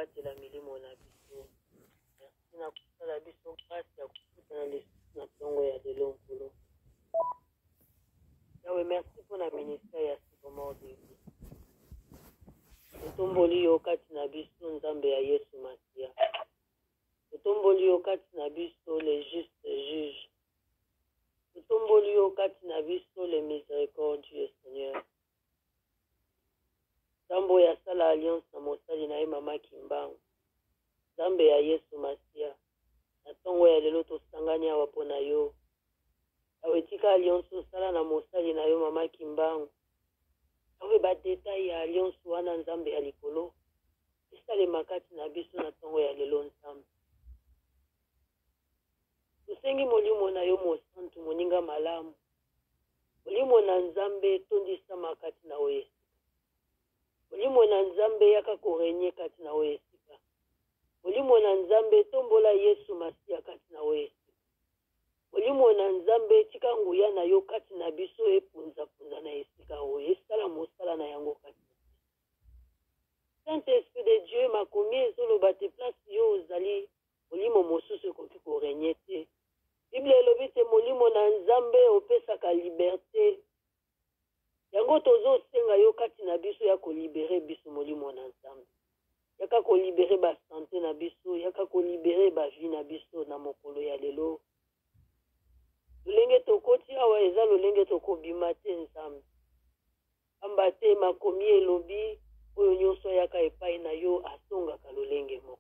kobatela milimo na biso. Merci na kosala biso grâce ya kofuta na ntongo ya lelo nkolo. Yawe, merci pour la ministère ya sikomo de vie. Totomboli yo kati na biso nzambe ya Yesu Masia. Totomboli yo kati na biso le juste juge. Totomboli yo kati na biso le miséricordieux Seigneur. Zambo ya sala alliance na mosali na ye mama Kimbangu. Zambe ya Yesu Masia. Na tongo ya lelo tosangani awa pona yo. Awetika alliance osala na mosali na yo mama Kimbangu. Awe ba detail ya alliance wana nzambe ya likolo. Isale makati na biso na tongo ya lelo nzambe. Tusengi molimo na yo mosantu moninga malamu. Molimo na nzambe tondisa makati na oye. Molimo na nzambe yaka korenye kati na oye sika. Molimo na nzambe tombola Yesu Masia kati na oye sika. Molimo na nzambe tika nguya na yo kati na biso epunza punza na esika oye. Esala mosala na yango kati. Saint-Esprit de Dieu makomi ezoloba te place yo ozali molimo mosusu koki korenye te. Bible elobi te molimo na nzambe opesaka liberté. Yango tozo senga yo kati na biso ya kolibere biso molimo na nzambe. Yaka kolibere ba santé na biso, yaka kolibere ba vie na biso na mokolo ya lelo. Lolenge tokoti awa eza lolenge tokobima te nzambe. Amba te makomi elobi oyo nyonso yaka epai na yo asongaka lolenge moko.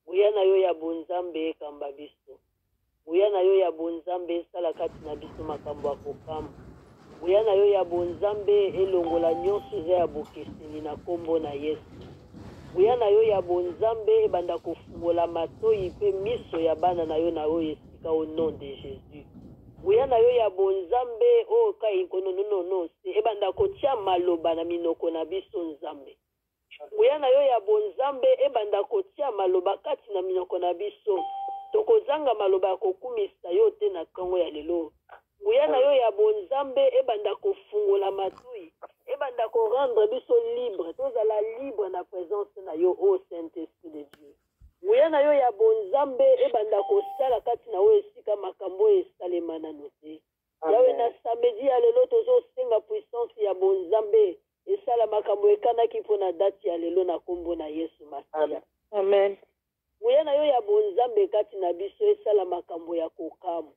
Buya na yo ya bonzambe ekamba biso. Buya na yo ya bonzambe esala kati na biso makambo akokama. Buya na yo ya bonzambe elongola nyonso eza ya bokeseni na kombo na Yesu. Buya na yo ya bonzambe ebanda kofungola matoi pe miso ya bana na yo na yo esika au nom de Jésus. Buya na yo ya bonzambe o kai kononono se ebanda kotia maloba na minoko na biso nzambe. Buya na yo ya bonzambe ebanda kotia maloba kati na minoko na biso. Tokozanga maloba kokumisa yo te na kongo ya lelo. Buya na yo ya bonzambe ebanda kofungola matui. Ebanda ko rendre biso libre. Tozala libre na présence na yo au Saint-Esprit de Dieu. Buya na yo ya bonzambe ebanda kosala kati na yo esika makambo esalema na note. Yawe na samedi ya lelo tozo senga puissance ya bonzambe esala makambo ekanaki mpona date ya lelo na kombo na Yesu Masia. Amen. Buya na yo ya bonzambe kati na biso esala makambo ya kokamu.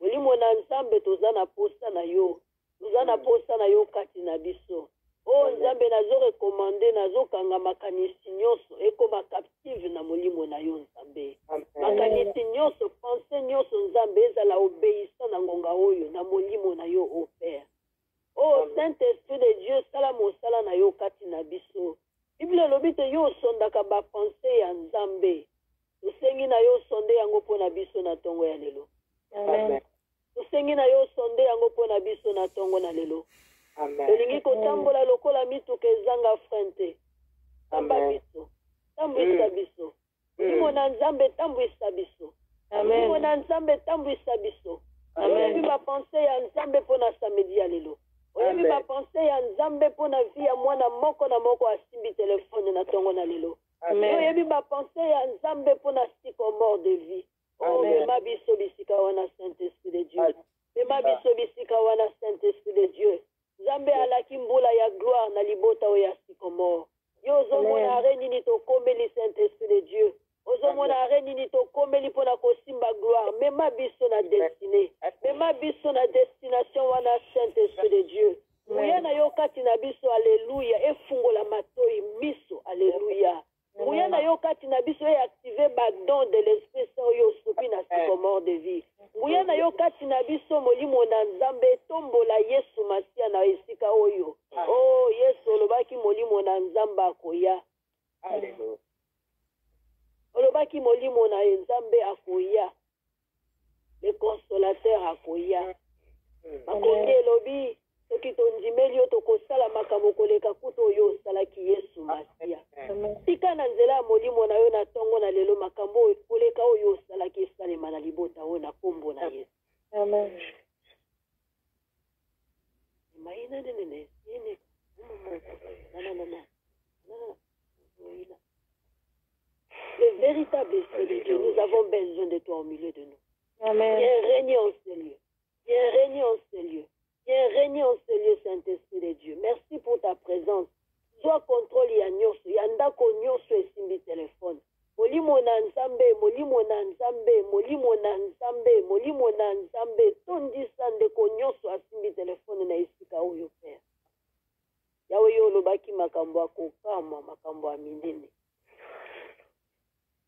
Molimo na nzambe toza na posta na yo. Toza na posta na yo kati na biso. O nzambe nazo rekomande nazo kanga makanisi nyonso ekoma captive na molimo na yo nzambe. Makanisi nyonso pensée nyonso nzambe ezala obéissant na ngonga oyo na molimo na yo o Père. O Saint-Esprit de Dieu sala mosala na yo kati na biso. Bible lobi te yo sondaka ba pensée ya nzambe. Tosengi na yo sonde yango pona biso na tongo ya lelo. Amen. Tosengi na yo sonde yango pona biso na tongo na lelo. Amen. Tolingi kotambola lokola mituka ezanga frente. Tamba biso. Tambwisa biso. Molimo na nzambe tambwisa biso. Molimo na nzambe tambwisa biso. Oyebi ba pensée ya nzambe pona samedi ya lelo. Oyebi ba pensée ya nzambe pona vie ya mwana moko na moko asimbi telefone na tongo na lelo. Oyebi ba pensée ya nzambe pona siko mort de vie. Oh, mema biso bisika wana Saint-Esprit de Dieu. Mema biso bisika wana Saint-Esprit de Dieu. Nzambe alaki mbula ya gloire na libota oyo ya siko mort. Yo ozomona are nini tokombeli Saint-Esprit de Dieu. Ozomona are nini tokombeli mpona kosimba gloire. Mema biso na destinée. Mema biso na destination wana Saint-Esprit de Dieu. Buya na yo kati na biso, alléluia. Efungola matoi miso, alléluia. Buya na yo kati na biso activer ba don de l'Esprit Saint yo sopi na siko mort de vie. Buya na yo kati na biso molimo na nzambe tombola Yesu Masia na esika oyo. Oh Yesu olobaki molimo na nzambe akoya. Alléluia. Olobaki molimo na nzambe akoya. Le consolateur akoya. Makomi elobi soki tondimeli yo tokosala makambo koleka kutu oyo osalaki Yesu Masia. Tika na nzela ya molimo na yo na tongo na lelo makambo koleka oyo osalaki esalema na libota oyo na kombo na Yesu. Amen. Maina nene nene. Nana. Véritable Esprit de Dieu, nous avons besoin de toi au milieu de nous. Amen. Viens régner en ce lieu. Viens régner en ce lieu. Viens régner en ce lieu, Saint-Esprit de Dieu. Merci pour ta présence. Sois contrôle ya nyonso, ya ndako nyonso esimbi téléphone. Molimo na nzambe, molimo na nzambe, molimo na nzambe, molimo na nzambe. Tondisa ndeko nyonso asimbi téléphone na esika oyo Père. Yawe yo olobaki makambo akokamwa, makambo ya minene.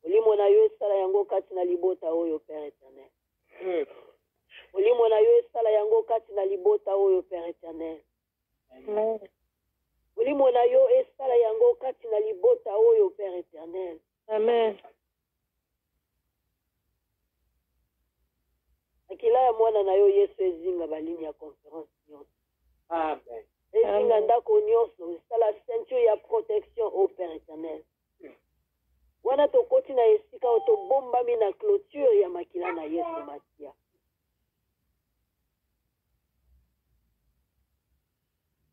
Molimo na yo esala yango kati na libota oyo Père éternel. Molimo na yo esala yango kati na libota oyo Père éternel. Amen. Molimo na yo esala yango kati na libota oyo Père éternel. Amen. Akila ya mwana na yo Yesu ezinga balini ya conférence nyonso. Amen. Ezinga ndako nyonso esala ceinture ya protection au Père éternel. Wana tokoti na esika oyo tobombami na clôture ya makila na Yesu Masia.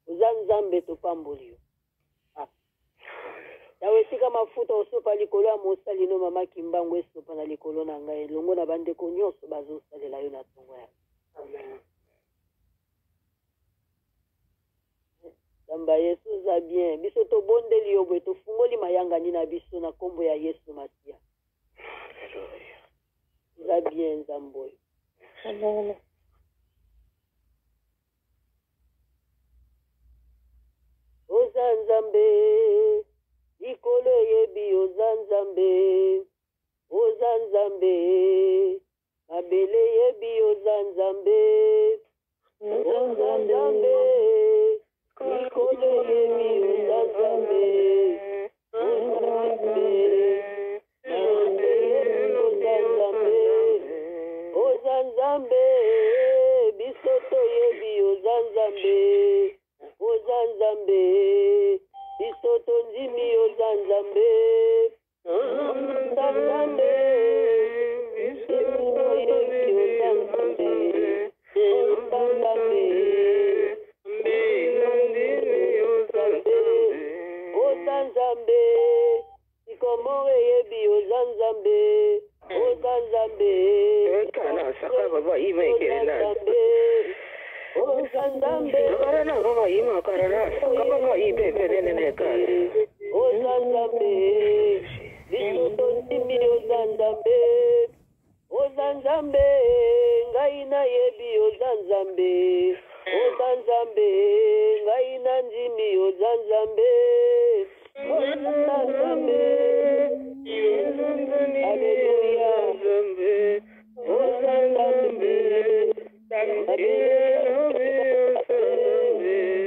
Oza nzambe topamboli yo. Yawe esika mafuta osopa likolo ya mosali no mama Kimbangu esopa na likolo na ngai elongo na bandeko nyonso bazosalela yo na tongo ya. Amen. Tamba Yesu za bien. Biso tobondeli yo bwe tofungoli mayangani na biso na kombo ya Yesu Masia. Za bien nzambo. Amen. Oza nzambe. Ikolo yebi oza nzambe. Oza nzambe. Mabele yebi oza nzambe. Oza nzambe. Ikolo yebi oza nzambe. Oza nzambe. Mabele yebi oza nzambe. Oza nzambe. Bisoto yebi oza nzambe. Oza nzambe. Bisoto nzimi oza nzambe. Oza nzambe. Bisoto yebi oza nzambe. Oza nzambe. Oza nzambe. Sikomore yebi oza nzambe. Oza nzambe. Kana saka baba ime kerena. Oza nzambe. Karana baba ima karana saka baba ibe benene kare. Oza nzambe. Bisoto ndimi oza nzambe. Oza nzambe. Ngai na yebi oza nzambe. Oza nzambe. Ngai na ndimi oza nzambe. Oza nzambe. Alleluia. Oza nzambe.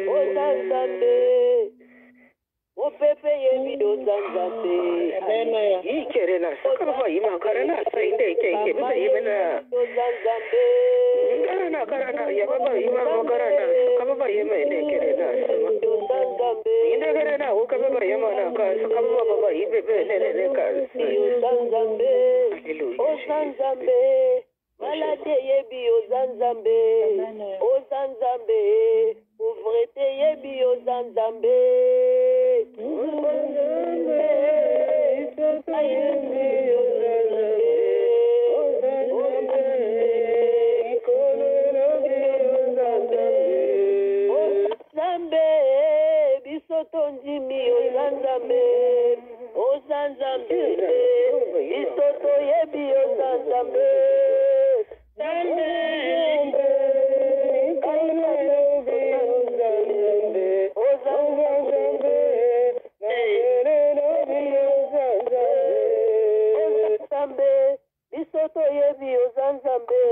Oza nzambe. Opepe yebi oza nzambe. Amen. Ikerena saka baba ima karana sainde keke bisa imena. Oza nzambe. Karana ya baba ima karana saka baba ima ine kerena. Oza nzambe. Inde kerena uka baba ima na ka saka baba ibe benene ka. Oza nzambe. Hallelujah. Oza nzambe. Malade yebi oza nzambe. Oza nzambe. Ouvrete yebi oza nzambe. Oza nzambe. Ayebi oza nzambe. Oza nzambe. Oza nzambe. Bisoto ndimi oza nzambe. Oza nzambe. Bisoto yebi oza nzambe. Bisoto yebi oza nzambe.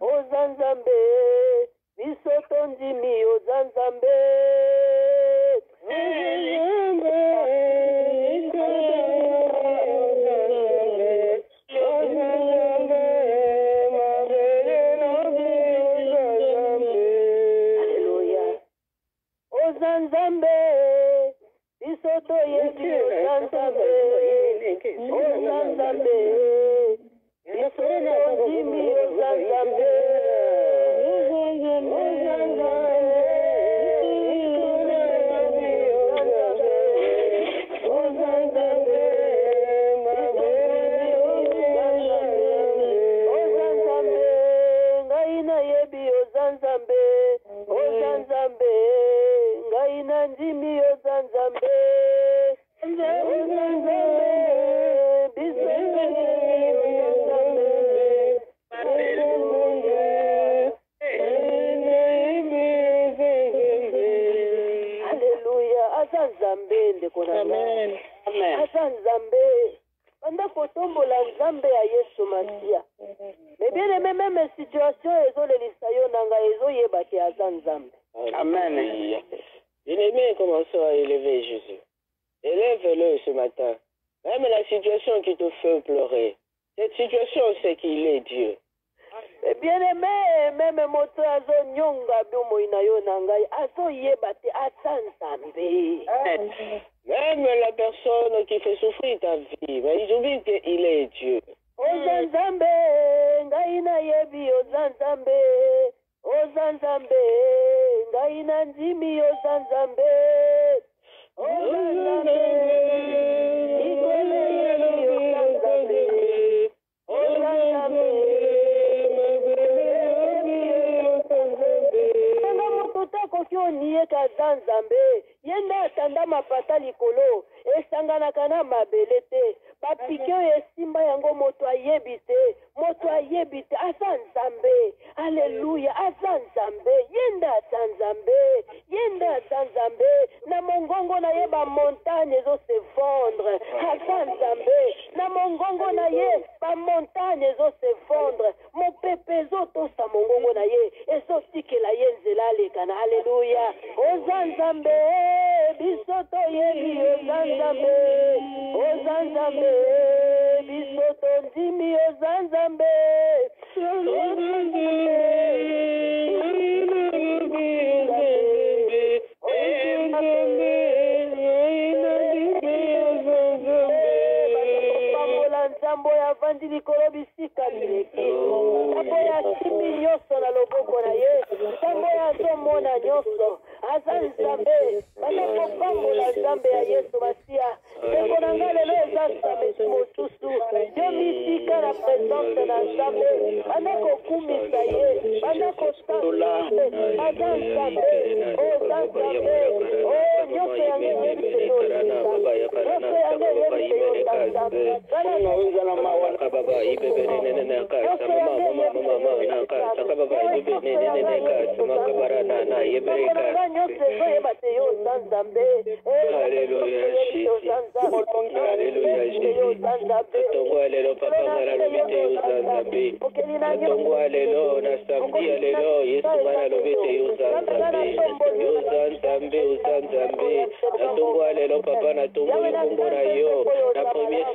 Oza nzambe. Bisoto ndimi oza nzambe. Hallelujah. Oza nzambe. Bisoto yebi oza nzambe. Oza nzambe. Bisoto ndimi oza nzambe. Oza nzambe. ndeko na ngai. Aza nzambe banda kotombola nzambe ya Yesu Masia. Mais bien aimé, même situation ezolelisa yo na ngai ezoyeba ke aza nzambe. Amen. Bien-aimé, commençons à élever Jésus. Élève-le ce matin. Même la situation qui te fait pleurer, cette situation, c'est qu'il est Dieu. Bien-aimé, même moto azo nyonga bomo ina yo na ngai azoyeba te aza nzambe. Même la personne qui fait souffrir ta vie, mais ils oublient qu'il est Dieu. Oza nzambe, ngai na yebi oza nzambe. Oza nzambe, ngai na ndimi oza nzambe. Oza nzambe, ikwele yebi oza nzambe. Oza nzambe, nanga moto akoki onie kaza nzambe. Yenda atanda mapata likolo esanganaka na mabele te. Bapike oyo esimba yango moto ayebi te. Moto ayebi te aza nzambe. Alleluya, aza nzambe. Yenda aza nzambe. Yenda aza nzambe. Na mongongo na ye ba montagne ezo se fondre. Aza nzambe. Na mongongo na ye ba montagne ezo se fondre. Mopepe ezotosa mongongo na ye ezotikela ye nzela alekana. Alleluya. Oza nzambe. Biso toyebi oza nzambe. Oza nzambe. Biso tondimi oza nzambe. Nzambo ya vandi likolo bisika bileki. Nzambo ya simi nyonso na loboko na ye. Nzambo ya azomona nyonso. Aza nzambe. Banakopambola nzambe ya Yesu Masia. Ndeko na ngai lelo eza nzambe mosusu. Yo misika na presence na nzambe. Banakokumisa ye. Banakosala. Aza nzambe. Oza nzambe. O nyonso yango eyebise yo nzambe. Nyonso yango eyebise yo nzambe.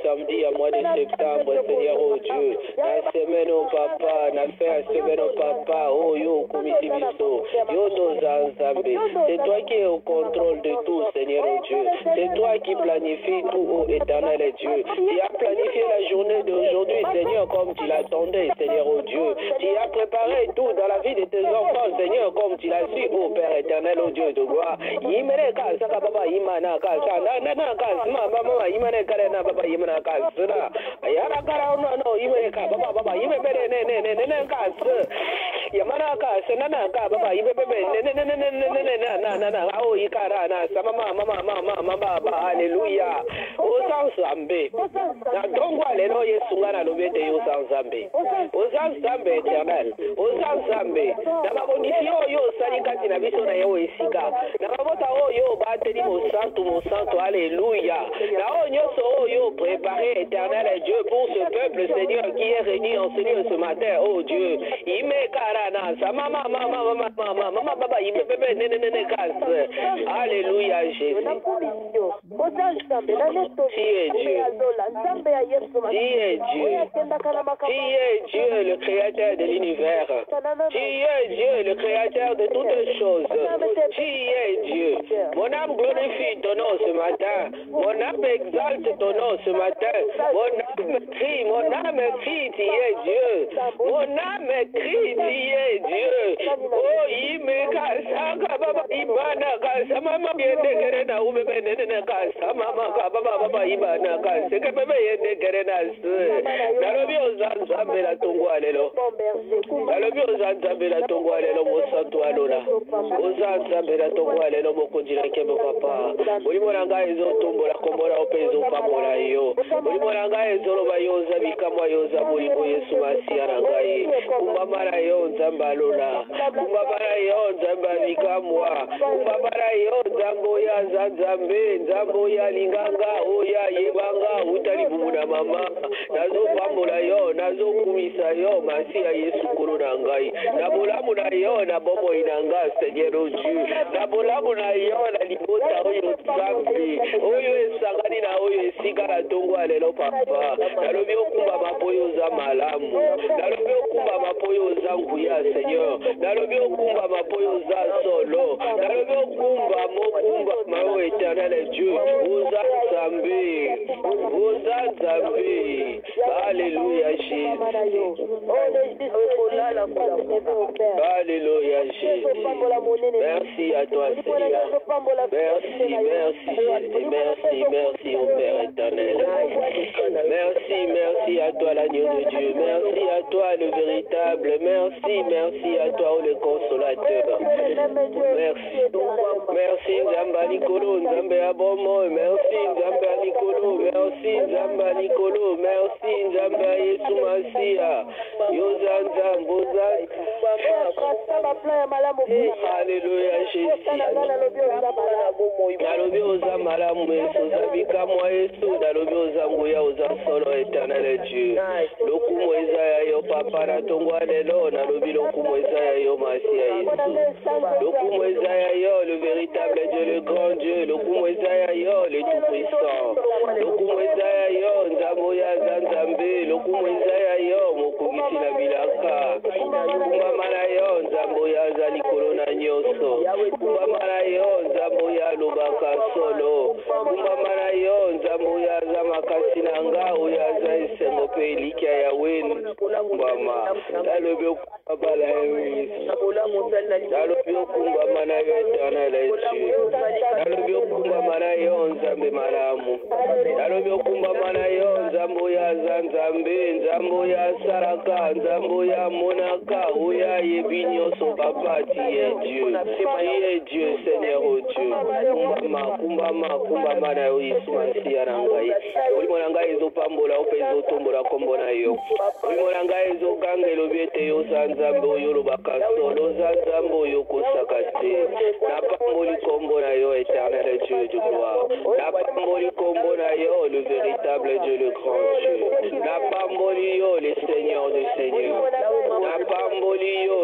Samedi à mois de septembre, Seigneur, oh Dieu, la semaine au papa, la semaine au papa, oh yo, commissionismo, yo nos ensemble. C'est toi qui es au contrôle de tout, Seigneur, oh Dieu. C'est toi qui planifie tout, oh éternel et Dieu. Tu as planifié la journée d'aujourd'hui, Seigneur, comme tu l'attendais, Seigneur, oh Dieu. Tu as préparé tout dans la vie de tes enfants, Seigneur, comme tu l'as su, oh Père éternel, oh Dieu de gloire. Ayara kara no iwe ka baba iwe bere ne ka yamana ka senana ka baba iwe bebe na au ikara na sama mama baba haleluya osansambe na dongwa lelo yesungana lobete yosansambe osansambe eternel osansambe na mabonifio yo salikati na biso na yo esika na mabota oyo bateli mo santo haleluya na onyoso oyo préparé éternel et Dieu pour ce peuple Seigneur qui est réuni en Seigneur ce matin oh Dieu il me karana sa mama baba il me bebe ne casse alléluia Jésus qui est Dieu le créateur de l'univers qui est Dieu le créateur de toutes les choses qui est Dieu mon âme glorifie ton nom ce matin mon âme exalte ton nom ce matin mon âme crie, tu es Dieu. Mon âme crie, tu es Dieu. Oh, il me casse, baba, ibana casse, maman, yedekerena, ou bébé, nene casse, maman, baba, ibana casse, que bébé, yedekerena, nalobi ozanzambe la tongwa lelo. Nalobi ozanzambe la tongwa lelo, mosanto alola. Ozanzambe la tongwa lelo, mokondira kebe papa. Olimona nga ezotombola kombola opezo pamola yo. Olimona nga ezoloba yoza bikamwa yoza bolingo Yesu Masia na ngai. Kumbamara yo nzamba alola. Kumbamara yo nzamba bikamwa. Kumbamara yo yo nzamboya zanzambe nzamboya linganga oya yebanga utali bumuna mama nazopambola yo nazokumisa yo masi ya Yesu kolo na ngai na bolamu na yo na bomoi na nga Seigneur o Dieu na bolamu na yo na libota oyo nzambe oyo esangani na oyo esika na tongo ya lelo papa nalobi okumba mapoyo oza malamu nalobi okumba mapoyo oza nguya Seigneur nalobi okumba mapoyo oza solo nalobi okumba mokumba mao éternel Dieu oza nzambe alléluia Jésus alléluia Jésus merci à toi Seigneur merci au Père éternel merci à toi l'agneau de Dieu merci à toi le véritable merci à toi le consolateur merci Nzamba Nicolo Nzambe Abomo merci Nzamba Nicolo merci Nzamba Nicolo merci Nzamba Yesu Masia Yoza Nzamboza alléluia Jésus nalobi oza malamu Yesu ozabika mwa Yesu nalobi oza nguya oza solo éternel Dieu lokumu eza ya yo papa na tongo lelo nalobi lokumu eza ya yo masi ya Yesu lokumu eza ya yo le véritable Dieu le grand Dieu lokumu eza ya yo le tout puissant lokumu eza ya yo nzambo ya nzambe lokumu eza ya yo mokubisi na bilaka kumbama na yo nzambo ya za likolo na nyonso kumbama na yo nzambo ya lobaka solo kumbama na yo nzambo ya za makasi na nga oyo aza esengo mpe elikya ya wenu kumbama nalobi okumbama na yo nalobi okumbama na yo éternel Dieu nalobi okumbama na yo nzambe malamu nalobi okumbama na yo nzambo ya za nzambe nzambo ya saraka nzambo ya monaka oyo ayebi nyonso papa tie Dieu Seigneur o Dieu kumbama na yo Yesu Masiya na ngai olimo na ngai ezopambola ope ezotombola kombo na yo olimo na ngai ezoganga elobi ete yo oza nzambe oyo olobaka solo oza nzambe oyo okosaka te napamboli kombo na yo éternel Dieu de gloire napamboli kombo na yo le véritable Dieu le grand Dieu napamboli yo le Seigneur de Seigneur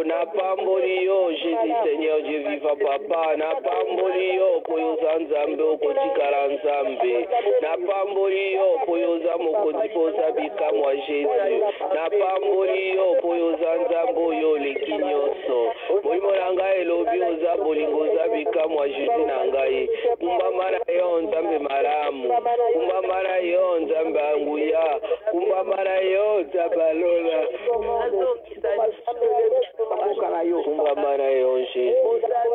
napamboli yo Jésus Seigneur Dieu vivant papa napamboli yo po yo oza nzambe okotikala nzambe napamboli yo po yo oza mokonzi po oza bikamwa Jésus napamboli yo po yo oza nzambe oyo oleki nyonso molimo na ngai elobi oza bolingo oza bikamwa Jésus na ngai kumbama na yo nzambe malamu kumbama na yo nzambe anguya kumbama na yo nzambe alola kumbama na yo Jésus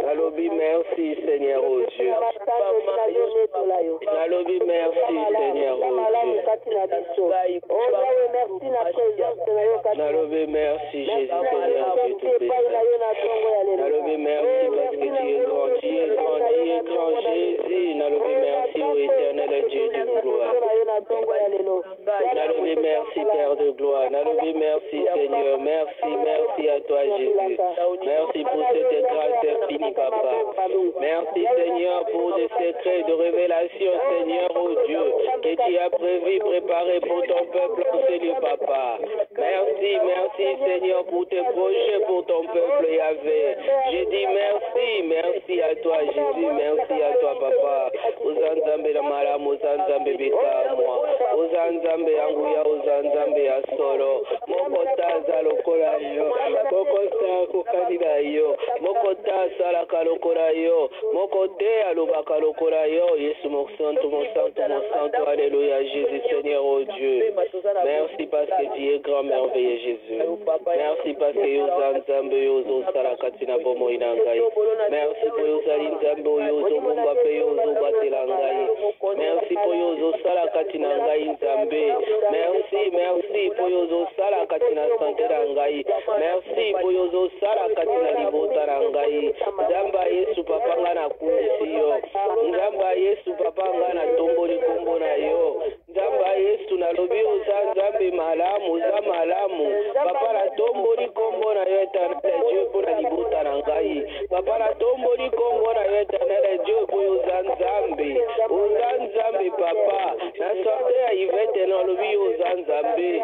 nalobi merci Seigneur au Dieu nalobi merci Seigneur au Dieu nalobi merci Jésus Seigneur Dieu tout puissant nalobi merci parce que tu es grand Jésus nalobi merci au éternel Dieu de gloire nalobi merci Père de gloire nalobi merci Seigneur merci à toi Jésus merci pour cette grâce infinie papa merci Seigneur pour des secrets de révélation Seigneur oh Dieu que tu as préparé pour ton peuple en ce lieu papa merci Seigneur pour tes projets pour ton peuple Yahvé je dis merci à toi Jésus merci à toi papa uzanzambe la malamu uzanzambe bikamwa uzanzambe yanguya uzanzambe ya solo mokotaza lokola yo mokosa kokanila yo mokota salaka lokola yo mokote alobaka lokola yo Yesu mon santo alléluia Jésus Seigneur oh Dieu merci parce que tu es grand merveilleux Jésus merci parce que yo nzambe yo salaka tina bomo inangai merci pour yo zali nzambe yo zobomba pe yo zobatela ngai merci pour yo salaka tina ngai nzambe merci pour yo salaka tina santé na ngai merci pour yo salaka tina libota na ngai nzamba Yesu papa nga na kunisi yo nzamba Yesu papa nga na tomboli kombo na yo nzamba Yesu nalobi oza nzambe malamu oza malamu papa na tomboli kombo na yo éternel Dieu mpona libota na ngai papa na tomboli kombo na yo éternel Dieu lobi oza nzambe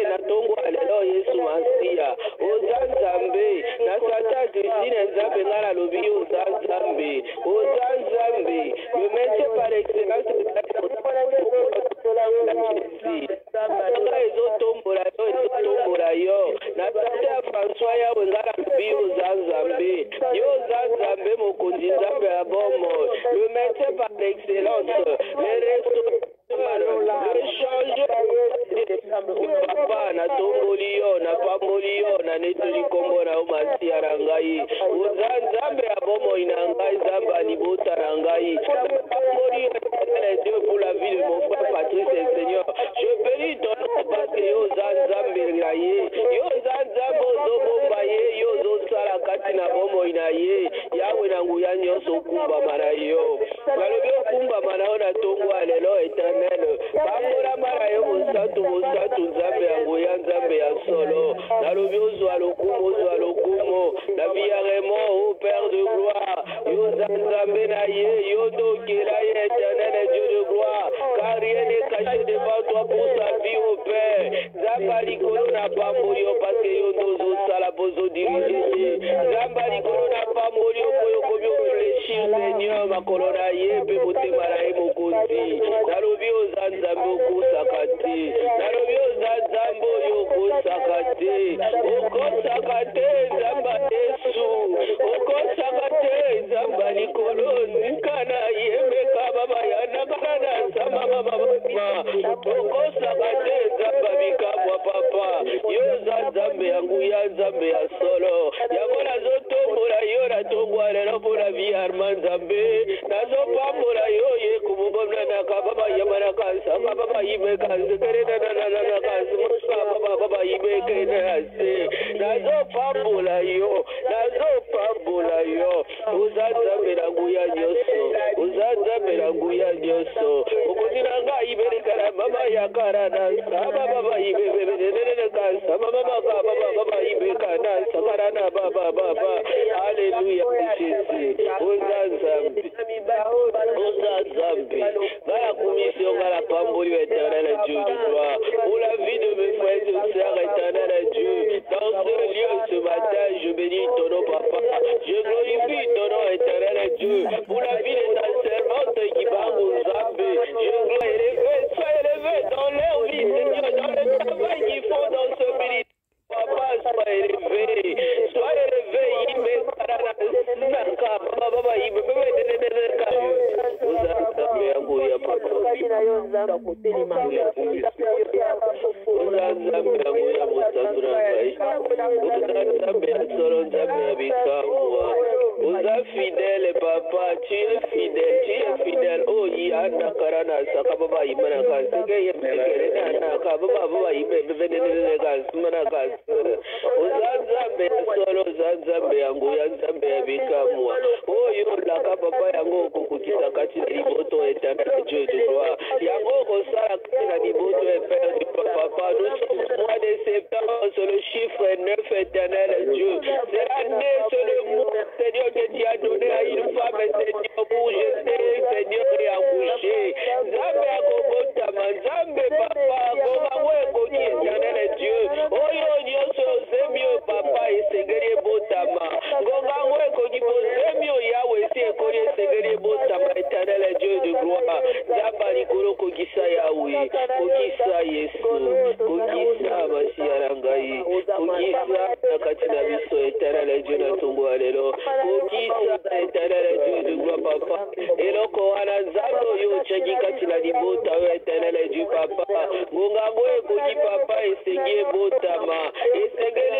na tongo alelo Yesu Masiya oza nzambe na Santa Christine nzambe ngala lobi oza nzambe le métier par excellence ezotombola yo na tata ya François yawe ngala lobi oza nzambe yo oza nzambe mokonzi nzambe ya bomo le métier par excellence papa na tomboli yo na pamboli yo na netoli kombo na yo Masiya na ngai oza nzambe ya bomoi na ngai nzambe alibota na ngai pamboli yo Dieu pour la vie de mon frère Patrice et Seigneur je bénis ton nom parce que yo oza nzambe na ye yo oza nzambe ozobomba ye yo ozosala kati na bomoi na ye yawe na nguya nyonso okumbama na yo nalobi okumbama na yo na tongo alelo éternel pambolama na yo mosantu nzambe ya nguya nzambe ya solo nalobi ozwa lokumu na vie ya Raymond au Père de gloire yo oza nzambe na ye yo ndokela ye éternel Dieu de gloire car rien n'est caché devant toi pour sa vie au Père nzamba likolo na pamboli yo parce que yo ndozosala bozodirige ye nzamba likolo na pamboli yo po yokomi ofléchir Seigneur makolo na ye mpe motema na ye mokonzi nalobi oza nzambe okosaka te nalobi oza nzambe oyo okosaka te nzamba Yesu okosaka te nzamba likolo nikana yemeka baba yanakana na sama baba okosaka te nzamba mikamwa papa yo za nzambe ya nguya nzambe ya solo yango nazotombola yo na tongwa lelo mpona vi arma nzambe nazopambola yo ye kumubomnanaka baba yamanakasaka baba yimekazekerenanananakazimusa baba yimekenase nazopambola yo uza nzambe na nguya nyonso okozi na ngai iberekana mama yakarana saba baba yibebebenenenekasa baba yibekana sakarana baba Alléluia Jésus uza nzambe ngala commission ngala pamboli éternel Dieu de gloire pour la vie de mes frères et sœurs éternel Dieu dans ce lieu ce matin je bénis ton nom papa je glorifie ton nom éternel Dieu pour la vie de ta servante qui va au Zambé je glorifie sois élevé dans leur vie Seigneur dans le travail qu'ils font dans ce ministère papa sois élevé fidèle papa tu es fidèle oh yanda karana saka baba imana kasike yemekere na ka baba ibebenene kasmana kas uzanzambe solo zanzambe yangu yanzambe yabikamwa oh yo la ka papa yango kokukisa kati na liboto éternel Dieu de gloire yango kosala kati na liboto Père du papa nous sommes mois de septembre sur le chiffre 9 éternel Dieu c'est l'année sur le mois Seigneur que tu as donné à une femme Seigneur pour jeter Seigneur et accoucher Nzambe akokotama Nzambe papa komawe koni éternel Dieu oyo nyonso zemio papa esengeli botama ngongango ekoni bozemio yawe si ekoni esengeli botama éternel Dieu de gloire Nzamba likolo kokisa yawe kokisa Yesu kokisa Masiya na ngai kokisa na kati na biso éternel Dieu na tongo alelo kokisa éternel Dieu de gloire papa eloko wana nzambe oyo otyangi kati na libota oyo éternel Dieu papa ngongango ekoki papa esengeli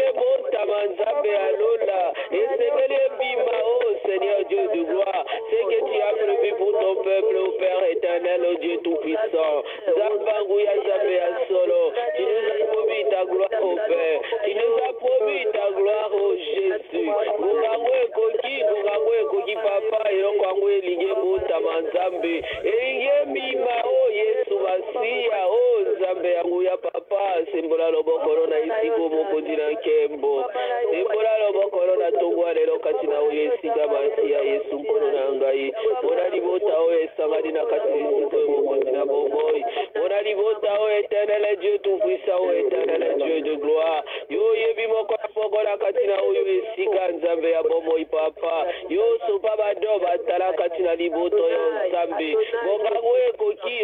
ebotama nzambe alola esengeli ebima oh Seigneur Dieu de gloire c'est que tu as prévu pour ton peuple au Père éternel au Dieu tout-puissant Zambangu ya nzambe ya solo tu nous as promis ta gloire au Père tu nous as promis ta gloire au Jésus ngongango ekoki papa eloko yango elingi ebotama nzambe elingi ebima oh Yesu Masiya oh nzambe yango ya papa sembola lobokolo na esika mokonzi na nkembo sembola lobokolo na tongo lelo kati na oyo esika Masiya Yesu nkolo na ngai mpona libota oyo esangani na kati esika oyo mokonzi na bomoi mpona libota, oh éternel Dieu tout-puissant, oh éternel Dieu de gloire. Yo yebi moko la katina oyo esika nzambe ya bomo ipapa. Yo sopa bado batala katina liboto yo nzambe. Mongango ekoki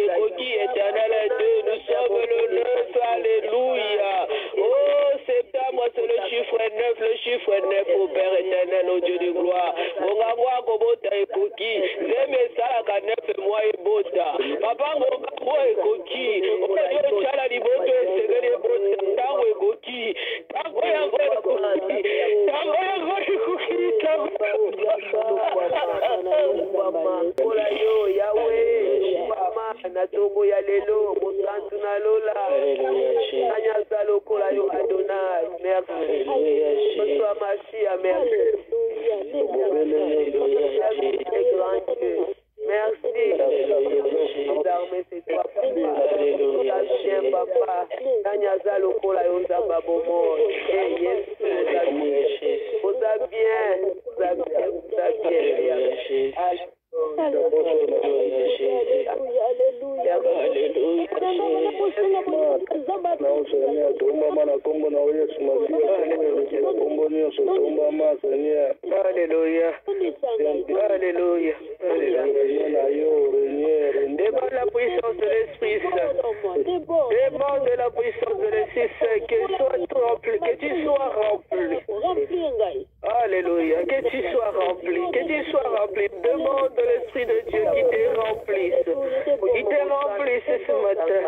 éternel Dieu, nous sommes le 9, alléluia. Oh septembre c'est le chiffre 9, le chiffre 9 au Père éternel, au Dieu de gloire. Mongango akobota ekoki, zeme salaka 9 mois ebota. Papa mongango ekoki, oyo chala liboto esegeli ebota, tango ekoki, tango yango ekoki, tango yango ekoki, Ola yo Yahweh, mama na tongo ya lelo, mosantu na lola. Anya zalo kola yo Adonai, merci. Bonsoir Machia, merci. Merci. D'armée c'est toi, papa. Anya zalo kola yo zamba bomo. Yes, vous avez bien. Alléluia. Alléluia. Demande la puissance de l'Esprit Saint. Demande la puissance de l'Esprit Saint. Que tu sois rempli. Alléluia. Que tu sois rempli. Que tu sois rempli. Demande de l'Esprit de Dieu qui te remplisse. Il te remplisse ce matin.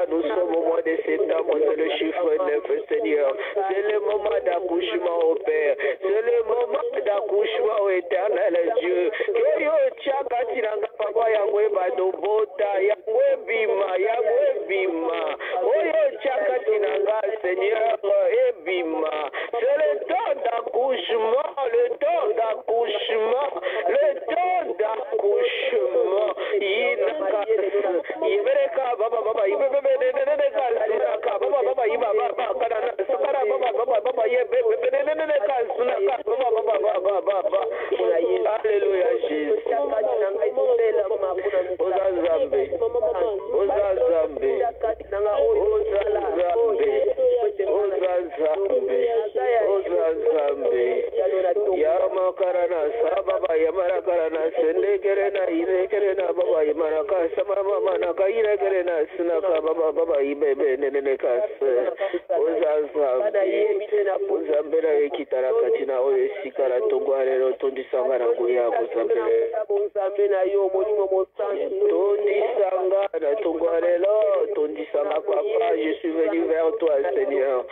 Nous sommes au mois de septembre, c'est le chiffre 9, Seigneur. C'est le moment d'accouchement au Père. C'est le moment d'accouchement au éternel Dieu. Que yo chakatinanga papa yangwe badobota, yangwe bima. Oyo chakatinanga Seigneur, ebima. C'est le temps d'accouchement, le temps d'accouchement. Alléluia Jésus. Je suis venu vers toi, Seigneur.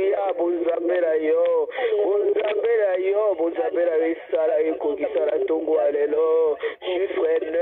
Alléluia, Bozambela yo, Bozambela yo, Bozambela Vissala et Kokisala Tongo, Alléluia. Chiffre 9,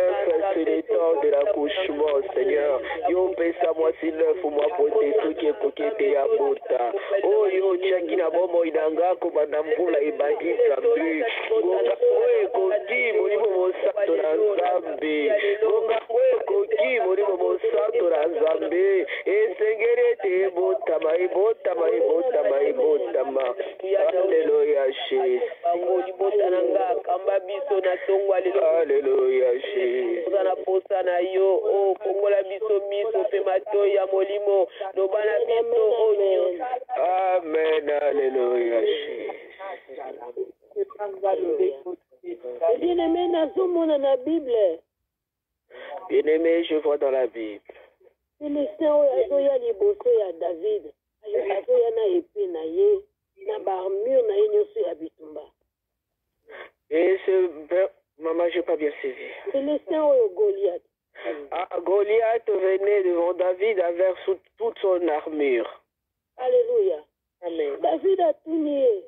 c'est le temps de l'accouchement, Seigneur. Yo, pesa moi si 9 ou moi pote, ce qui est coquette ya bota. Oh yo, Tchakina Bomo Idanga, Kobanambula et Bagi Zambi. Gongakwe, Koki, Monibo Mosato Zambi. Gongakwe, Koki, Monibo Mosato Zambi. Et Sengerete, Botama, Botama, Botama, Botama. Alléluia, Jésus. Alléluia, Jésus. Amen, alléluia, Jésus. Bien-aimé, nazomona na Bible. Bien-aimé, je vois dans la Bible. Philistien oyo azoya liboso ya David. Azoya na épée na ye, na barmure na ye nyonso ya bitumba. Et ce maman, je n'ai pas bien saisi. Philistien oyo Goliath. Goliath venait devant David avec toute son armure. Alléluia. Amen. David a tourné.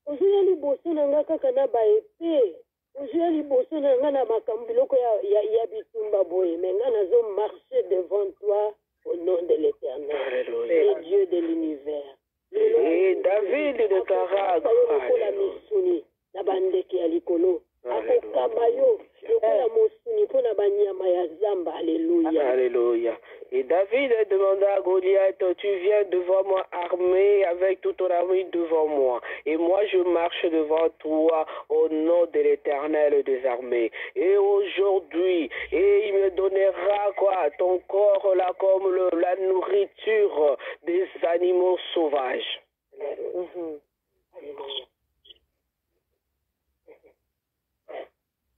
Ozoya liboso na nga kaka na ba épée. Ozoya liboso na nga na makambo biloko ya bitumba boye. Mais nga nazo marcher devant toi au nom de l'Éternel, le Dieu de l'univers. Et David déclara lokola misuni na bandeke ya likolo. Akokaba yo lokola mosuni mpona banyama ya zamba. Alléluia. Alléluia. Et David demanda à Goliath, tu viens devant moi armé avec toute ton armure devant moi. Et moi je marche devant toi au nom de l'Éternel des armées. Et aujourd'hui, et il me donnera quoi? Ton corps là comme la nourriture des animaux sauvages.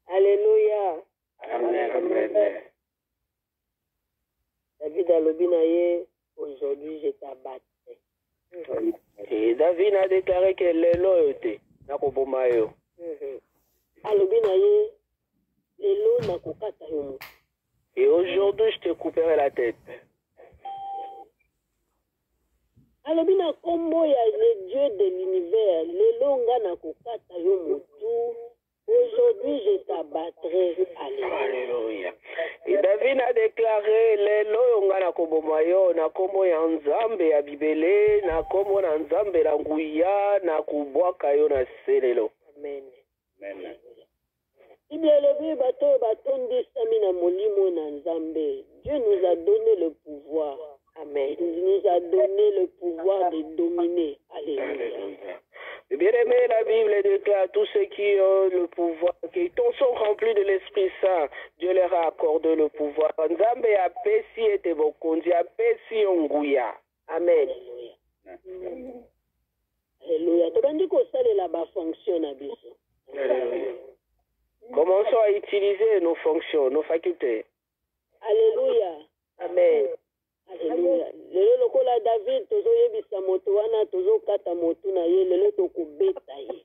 Alléluia. Amen. Amen. David a l'obinaye, aujourd'hui je t'abattrai. Et David a déclaré que les loyautés n'a pas pour maillot. Alobinaye, les lots n'a pas yo. Et aujourd'hui je te couperai la tête. Alobina kombo ya le Dieu de l'univers, les lots n'a pas yo mutu. Aujourd'hui, je t'abattrai. Alléluia. Et David a déclaré, lelo ngana kobomayo na komo ya nzambe ya bibele na komo na nzambe la nguya na kubwaka yo na selelo. Amen. Amen. Bible bato batondi sami na molimo na nzambe. Dieu nous a donné le pouvoir. Amen. Il nous a donné le pouvoir de dominer. Alléluia. Bien-aimé, la Bible déclare à tous ceux qui ont le pouvoir, qui sont remplis de l'Esprit Saint, Dieu leur a accordé le pouvoir. Nzambe ya pesi ete bokonzi ya pesi onguya. Amen. Alléluia. Tobandi kosalela ba fonction na biso. Commençons à utiliser nos fonctions, nos facultés. Alléluia. Amen. Alléluia. Lelo lokola David tozoyebisa moto wana tozokata motu na ye lelo tokobeta ye.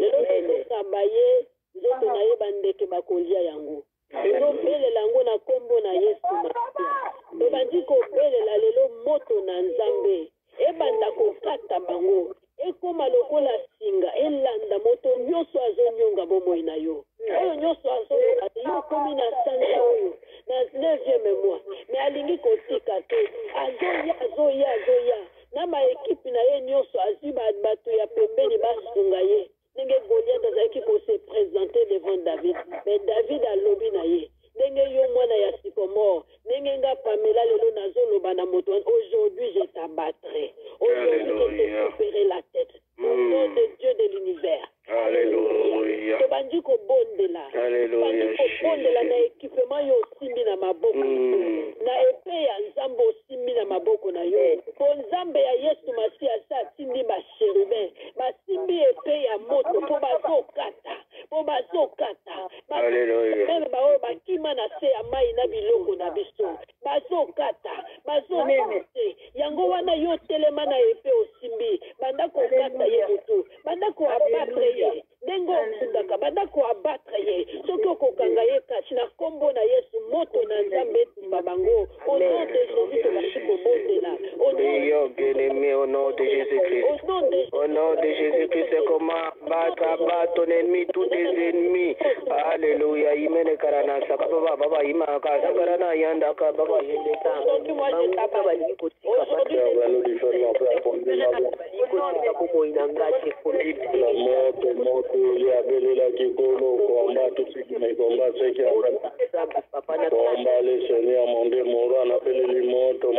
Lelo tokaba ye nzoto na ye bandeke bakolia yango. Tozobelela yango na kombo na Yesu Masiya. Tobandi kobelela lelo moto na Nzambe. Ebanda kokata bango. Ekoma lokola singa elanda moto nyonso azonyonga bomoi na yo. Oyo nyonso azonyonga yo komi na sanza oyo. Na 9e mois. Mais alingi kotika te. Azoya. Na ma équipe na ye nyonso azwi bato ya pembeni basunga ye. Ndenge Goliath azalaki ko se présenter devant David. Mais David alobi na ye. Ndenge yo mwana ya sycomore. Ndenge nga Pamela lelo nazoloba na moto. Aujourd'hui je t'abattrai. Aujourd'hui je te couperai la tête. Au nom de Dieu de l'univers. Alléluia. Tobandi ko bondela. Alléluia. Tobandi ko bondela na équipement yo simbi na maboko. Na épée ya nzambe osimbi na maboko na yo. Po nzambe ya Yesu Masiya sa simbi ba chérubin. Ba simbi épée ya moto po bazokata. Alléluia. Même ba bakima na se ya mai na biloko na biso. Bazokata. Yango wana yo telema na épée osimbi. Banda ko kata ye motu. Banda ko abatre ye. ndenge okundaka banda koabatre ye soki okokanga ye kasi na kombo na yesu moto na nzambe etumba bango au nom de jésus tobaki kobondela au nom de Jésus-Christ. Au nom de Jésus-Christ, c'est comment battre ton ennemi, tous tes ennemis. Alléluia. Imene karana sakaba baba imaka sakarana yanda ka baba yendeka. Le Seigneur, mon Dieu, mon roi, on appelle les motos,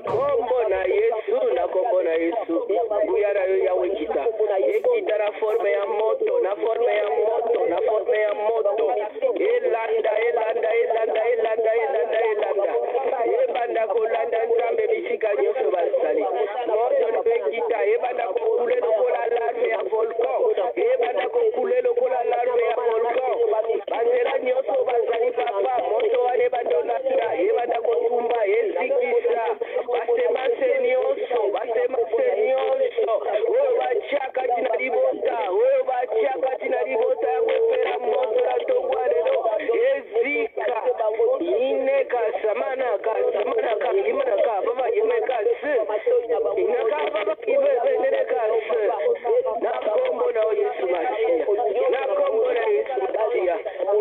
kombo na Yesu nguyana yo yawe kita ekita na forme ya moto elanda ebanda kolanda nzambe bisika nyonso basali moto mpekita ebanda kokule lokola larme ya volcan banzela nyonso bazali papa moto wana ebanda olanda ebanda kotumba ezikisa basemase nyonso oyo batiaka tina libota ya kopela moto na tongwa lelo ezika ineka samanaka imanaka baba imekasi inaka baba ibezenelekasi na kombo na Yesu Masia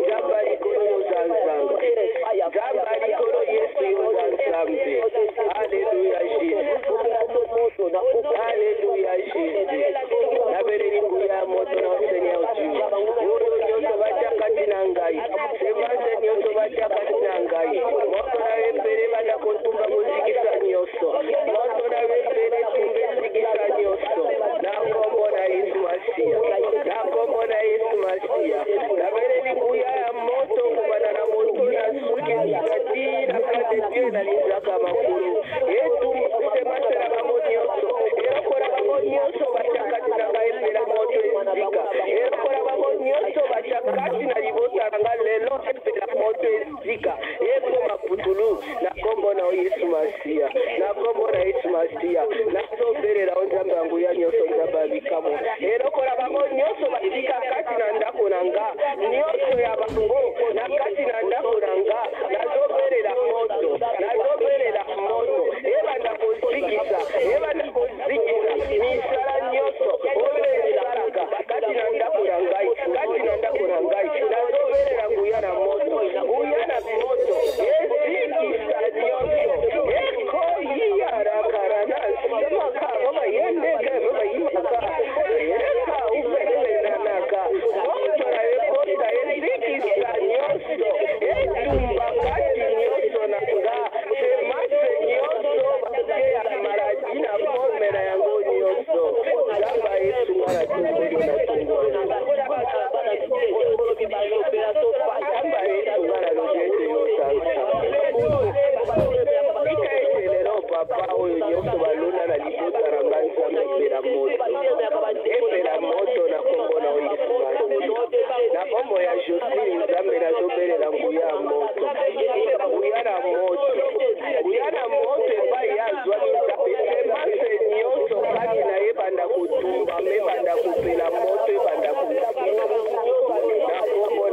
gamba likolo yozanzambe Alléluia Jésus nabeleli nguya moto na Seigneur Dieu oyo nyonso batiaka tina ngai semase nyonso batiaka tina ngai moto na wembele banda kotumba kozikisa nyonso moto na wembele tumbe zikisa nyonso na kombo na Yesu Masia nabeleli nguya ya moto kubana na moto na suki zikati na kade Dieu na lizaka makulu etumba semase na bango nyonso erakora bango nyonso batiaka tina ngai epela moto ezika erakora bango nyonso batiaka tina libota na ngai lelo epela moto ezika ekoma putulu na kombo na Yesu Masia nazobelela onzambe yangu ya nyonso nzambe abikamo erakora bango nyonso batika kati na ndako na nga nyonso ya bango na kati na ndako na nga nazobelela moto ebanda kozikisa misala nyonso oyo esalaka kati na ndako na ngai nazobelela nguya na moto ezikisa nyonso ekoyiyarakarana semaka baba yendeke baba yimaka ereka ubelenanaka moto na ekota ezikisa nyonso etumba kati nyonso na nga semase nyonso bateya maladi na bomela yango nyonso zamba Yesu ngala tungolo na tungolo zamba Yesu ngala lojete yosansa ikaetelelo papa oyo nyonso balona na libota na nga nzambe epela moto na kombo na Yesu na kombo ya Josi nzambe nazobelela nguya ya moto nguya na moto epai yazwa nzambe semase nyonso kati na ebanda kotumba mebanda kopela moto ebanda kotumba na kombo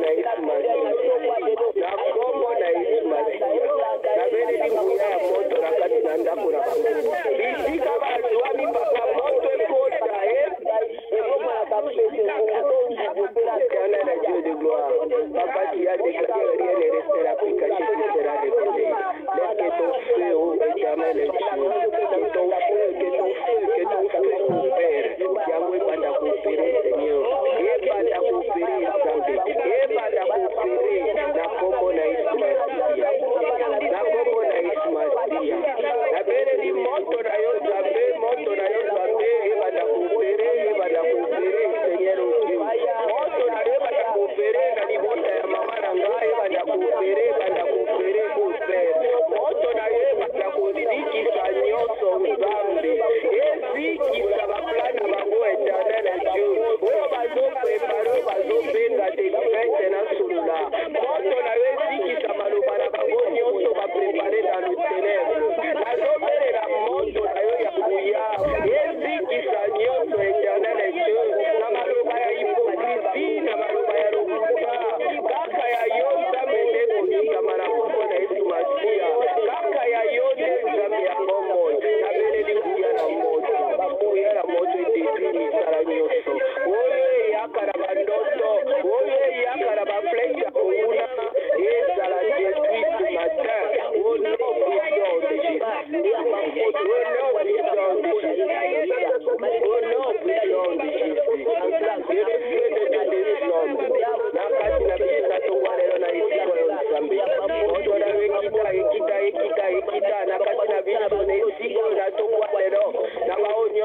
na Yesu Masia nabeleli nguya ya moto na kati na ndako na bango bisika bazwami papa moto ekota Éternel Dieu de gloire, papa qui a déclaré rien ne restera plus caché, tout sera révélé. Laisse que ton feu, ô Éternel Dieu, que ton feu, Père, Yahweh banda coopérer, Seigneur, et banda coopérer, Zambé, et banda coopérer, na kombo na Yesu Masia, na beleli moto na yo Zambé, et banda coopérer, Seigneur Dieu, moto na yo banda coopérer na libota ya mama na ngai, banda coopérer, au Père, moto na yo banda kozikisa nyonso Nzambe, ezikisa baplana bango Éternel Dieu, oyo bazoprepare bazobenga délivrance na sulula, moto na yo ezikisa maloba na bango nyonso baprepare dans le ténèbre, nazobelela moto na yo ya nguya ezikisa nyonso Éternel Dieu, na maloba ya hypocrisie na maloba ya lokuta kaka ya yo Nzambe nde kotikama na kombo na Yesu Masia, kaka ya yo nde Nzambe ya bomoi nabeleli nguya na moto edetruire misala nyonso oyo eyaka na bandoto oyo eyaka na bafleche ya konguna ezala détruit ce matin au nom puissant de Jésus, au nom puissant de Jésus, et le feu de Dieu descende na kati na biso na tongwa lelo na esika ya Nzambe moto na ekita na kati na biso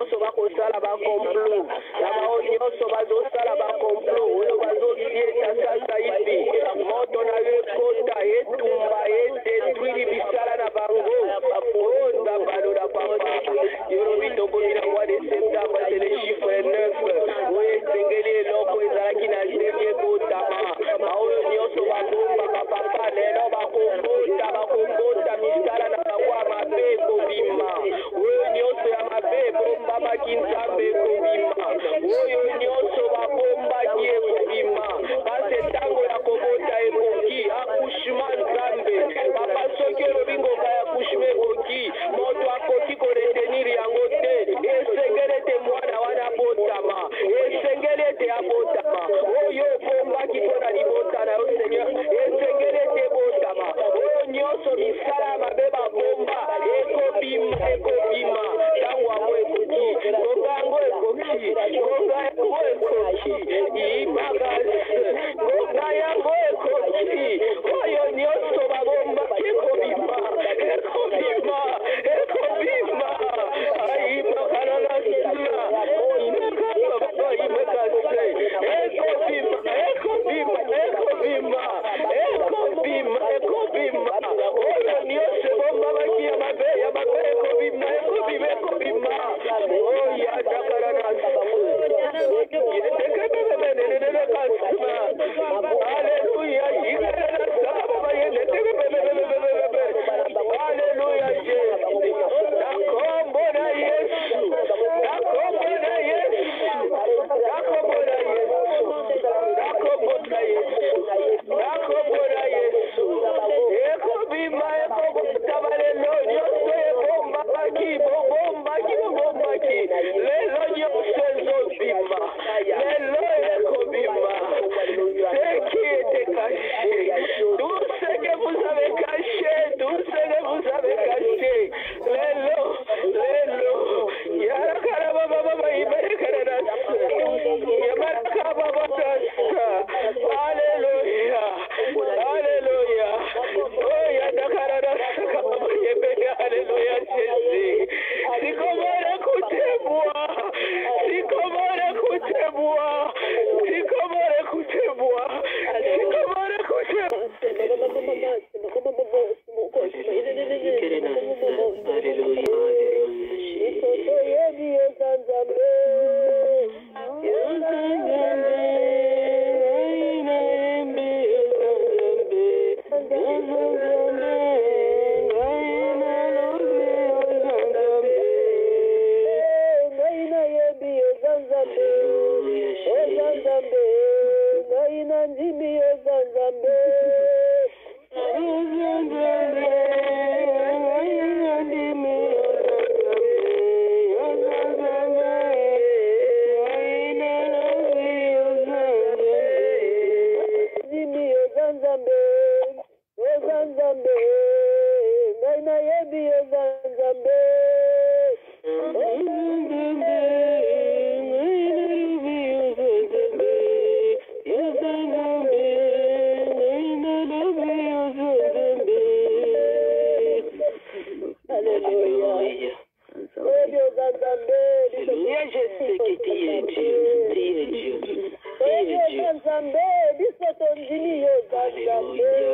nyonso bakosala bakomplo na bao nyonso bazosala bakomplo oyo bazosieta sasa hivi moto na yo ekota etumba edetruire bisala na bango onda balola papa yolobi tokomi na mois de septembre c'est le chiffre 9 oyo esengeli eloko ezalaki na zemi ekotama baoyo nyonso babombaka papa lelo bakombota misala na bango ya mabe ekobima oyo nyonso ya mabe ebombamaki nzambe ekobima oyo nyonso babombaki ekobima pase ntango ya kobota ekoki akushima nzambe papa soki olobi ngonga ya kushima ekoki moto akoki koretenir yango te esengeli ete mwana wana abotama esengeli ete abotama oyo obombaki mpo na libota na yo seigneur esengeli ete ebotama oyo nyonso misala ya mabe babomba ekobima ntango yango ekoki ngonga yango ekoki ngonga yango ekoki imakasi ngonga yango ekoki oyo nyonso babomba ekobima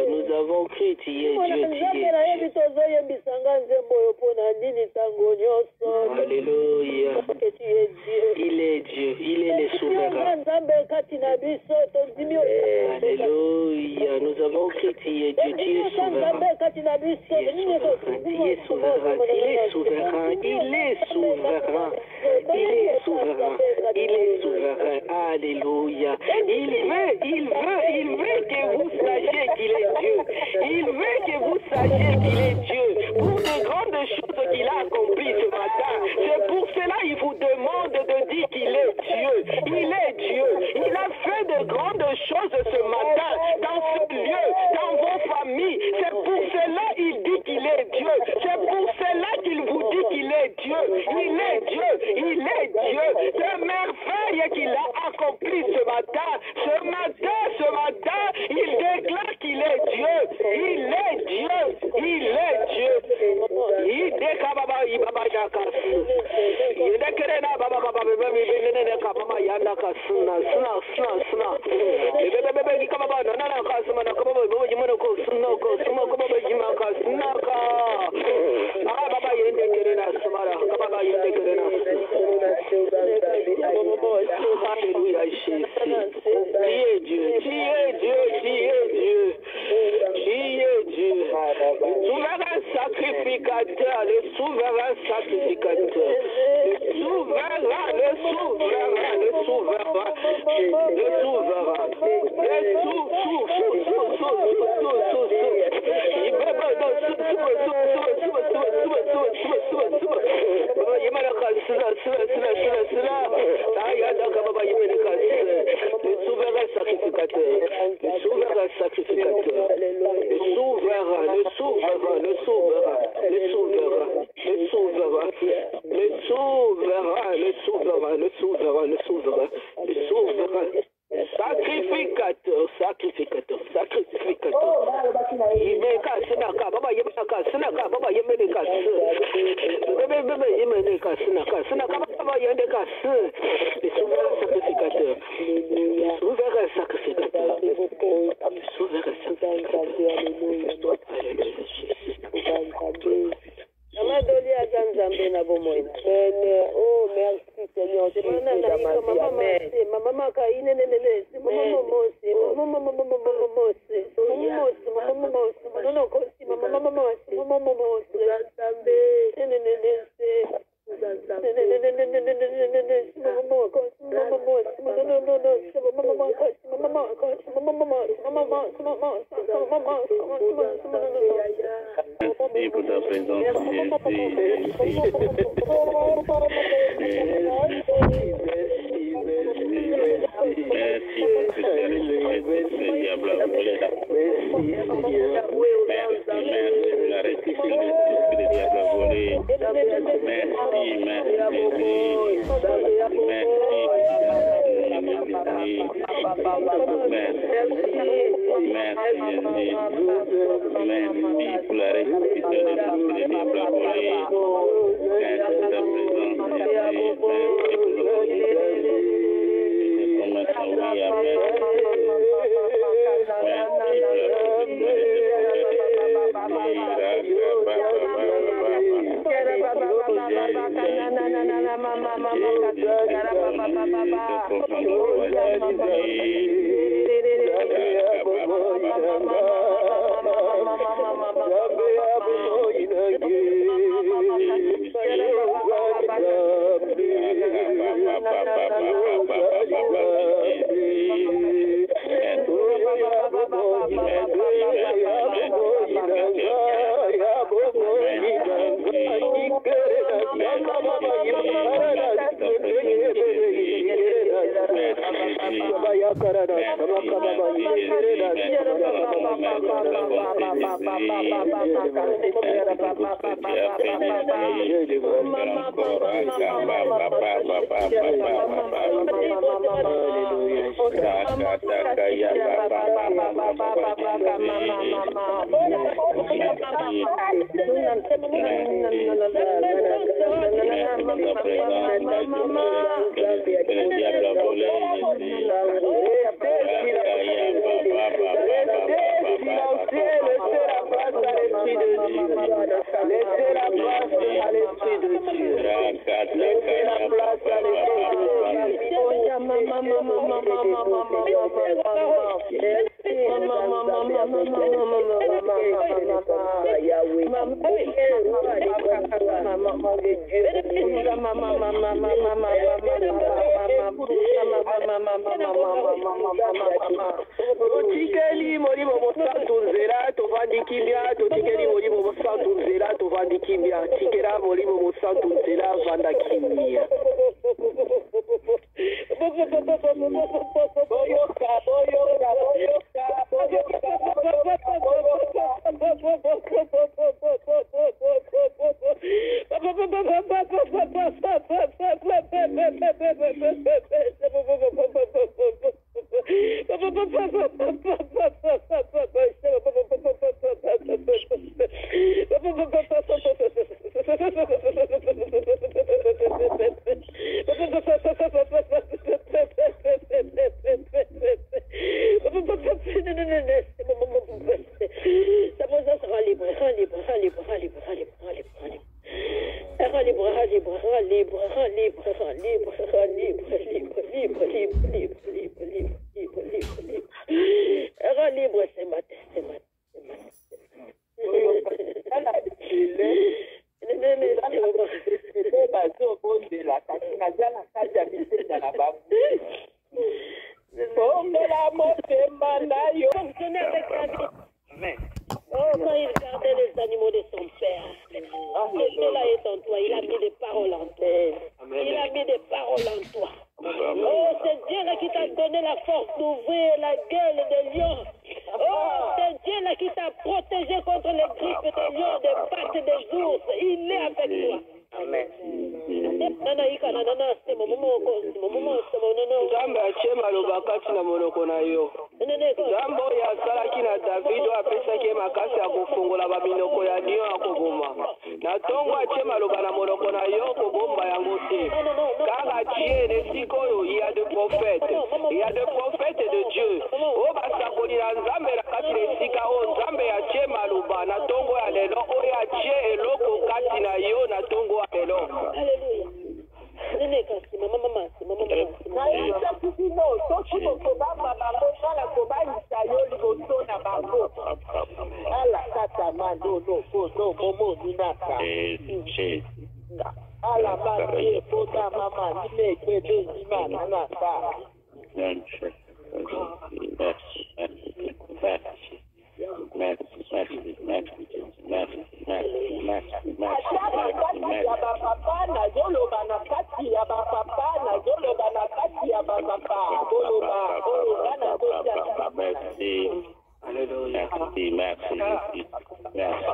Nous avons cru, tu es Alléluia. Il est Dieu, il est le souverain. Alléluia. Nous avons cru, tu es Dieu, tu es souverain. Tu es souverain, il est souverain, il est souverain. Il est souverain, il est souverain. Alléluia. Il veut que vous sachiez qu'il est Dieu. Il veut que vous sachiez qu'il est Dieu. Pour de grandes choses qu'il a accomplies ce matin. C'est pour cela qu'il vous demande de dire qu'il est Dieu. Il est Dieu. Il a fait de grandes choses ce matin dans ce lieu, dans vos familles. C'est pour cela qu'il dit qu'il est Dieu. C'est pour cela qu'il vous dit qu'il est Dieu. Il est Dieu. Il est Dieu. C'est merveille qu'il a accompli ce matin. Ce matin, il déclare qu'il est Dieu. Il est Dieu. Il est Dieu. Il déclare baba ibaba yakas. Yende kerena baba baba bebe bebe kababa yanda kasuna suna. Bebe ni kababa nana kasuma na kababa bebe jimana ko suna ko suma kababa jima kasuna ka. Ah baba yende kerena sumara kababa yende kerena. Hallelujah Jesus. Dieu. Souverain sacrificateur, le souverain sacrificateur.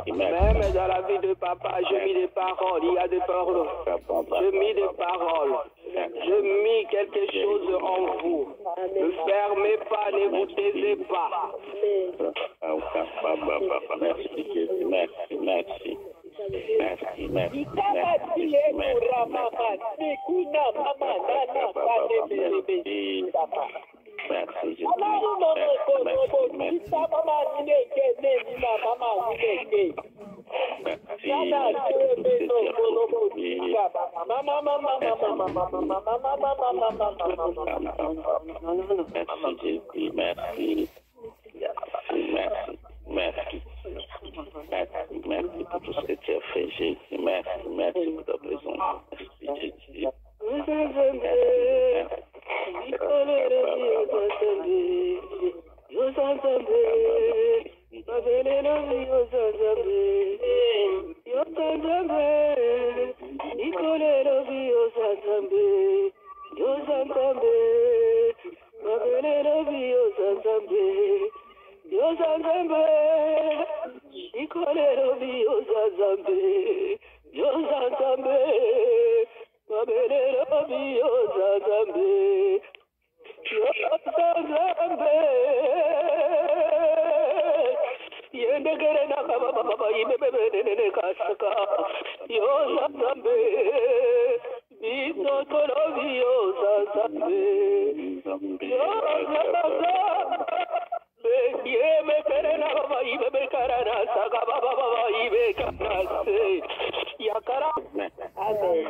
Même dans la vie de papa, je mis des paroles, il y a des paroles. Je mis des paroles. Je mis quelque chose en vous. Ne fermez pas, ne vous taisez pas. Merci pour tout ce que tu as fait, Jésus. Merci pour ta présence. Merci, Jésus.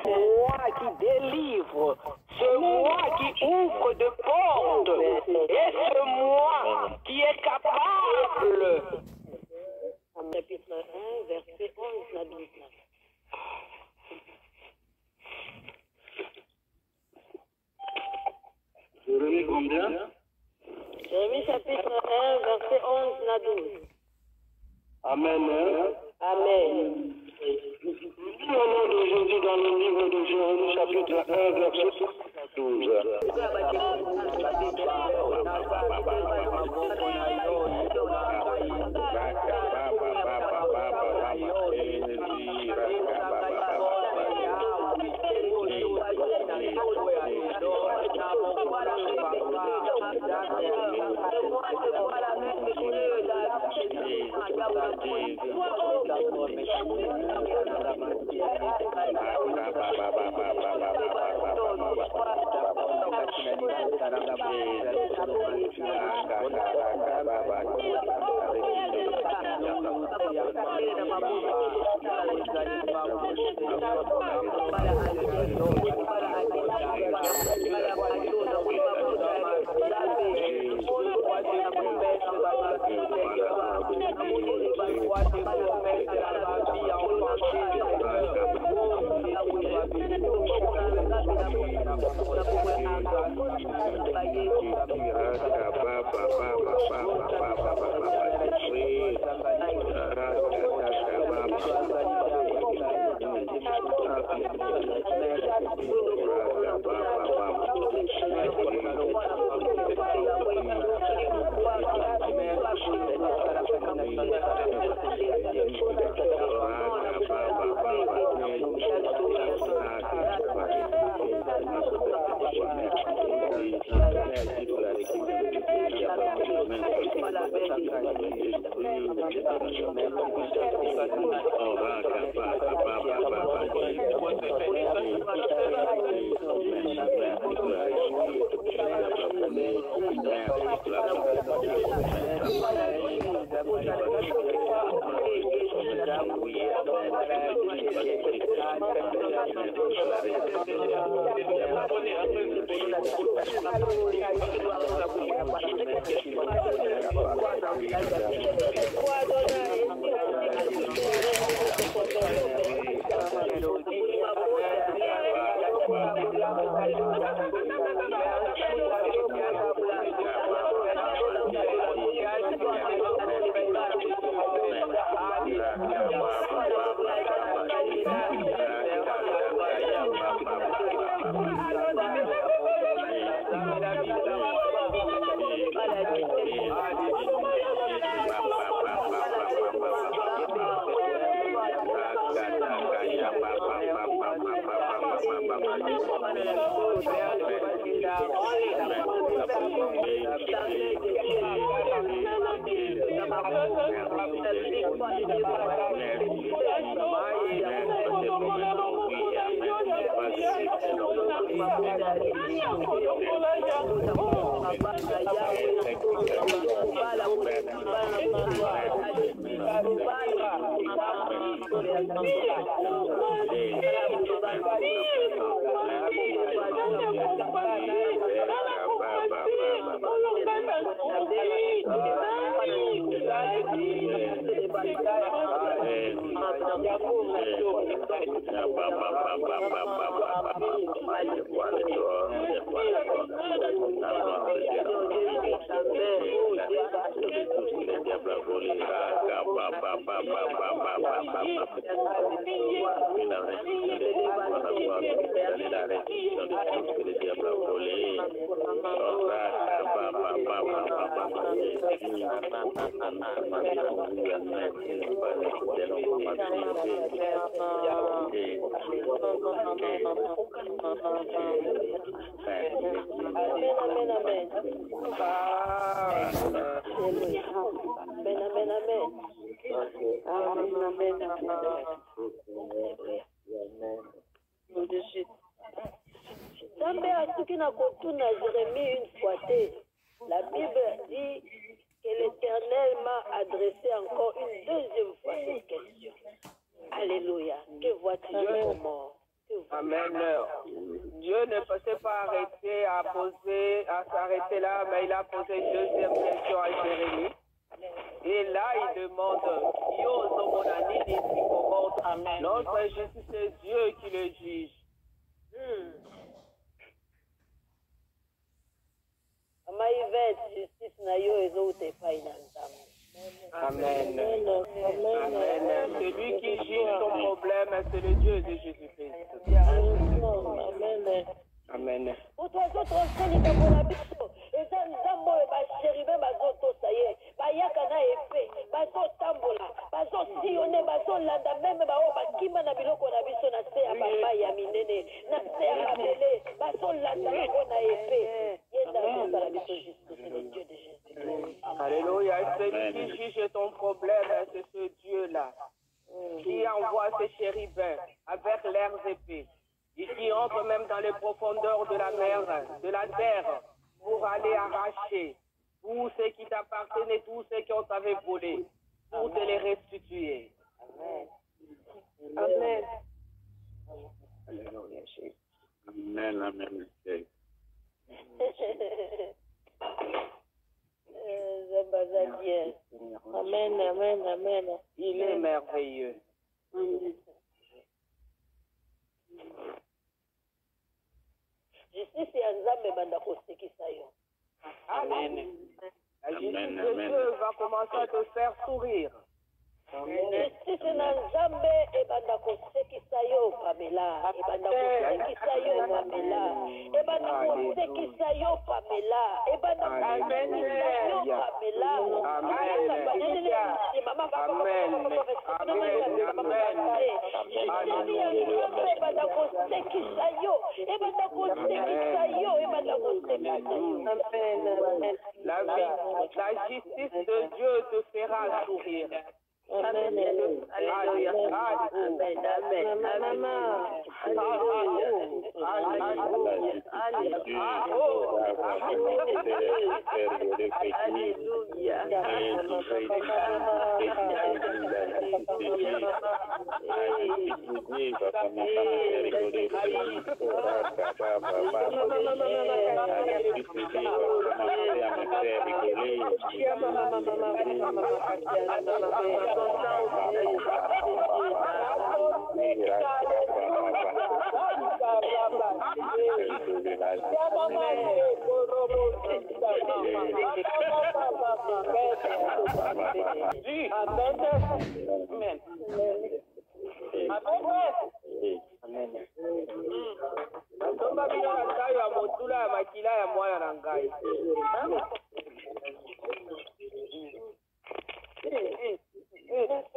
Moi qui délivre, ce moi qui ouvre de portes, et ce moi qui est capable. Chapitre 1, verset 11 à 12. Jérémie combien? Jérémie chapitre 1, verset 11 à 12. Amen. Amen. Au nom de Jésus, dans le livre de Jérémie, chapitre 1, verset 12. La Bible dit que l'Éternel m'a adressé encore une deuxième fois cette question. Alléluia. Que vois-tu au mort? Amen. Dieu ne s'est pas arrêté à s'arrêter là, mais il a posé une deuxième question à Jérémie. Et là, il demande, notre Jésus, c'est Dieu qui le juge. Amen. Amen. Celui qui juge ton problème, c'est le Dieu de Jésus-Christ. Amen. Amen. Alléluia. Celui qui juge ton problème, c'est ce Dieu-là qui envoie ses chérubins avec leurs épées et qui entre même dans les profondeurs de la mer, de la terre, pour aller arracher tout ce qui t'appartenait, tout ce qu'on t'avait volé, pour te les restituer. Amen. Amen, amen. Amen, amen, amen. Il est merveilleux. Justice ya Nzambe banda kosekisa yo. Amen. La justice de Dieu va commencer à te faire sourire. Justice na Nzambe ebanda kosekisa yo Pamela, ebanda kosekisa yo Pamela, ebanda kosekisa yo Pamela, ebanda kosekisa yo Pamela. Amen. Ebanda kosekisa yo, ebanda kosekisa yo, ebanda kosekisa yo. La justice de Dieu te fera sourire. Amen. Alléluia. Amen.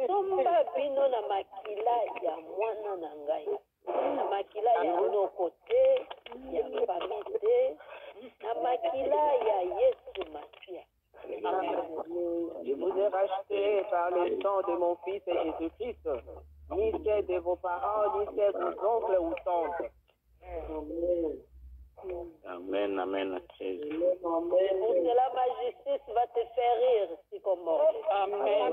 Somba bino na makila ya mwana na ngai, na makila ya noko te, ya famille te, na makila ya Yesu Masia. Je vous ai racheté par le sang de mon fils Jésus-Christ, ni celle de vos parents, ni celle de vos oncles ou tantes. Amen, amen. Pour cela, ma justice va te faire rire si comme mort. Amen.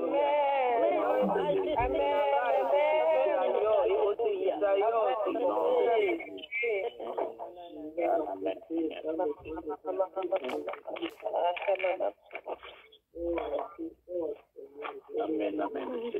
Amen, amen.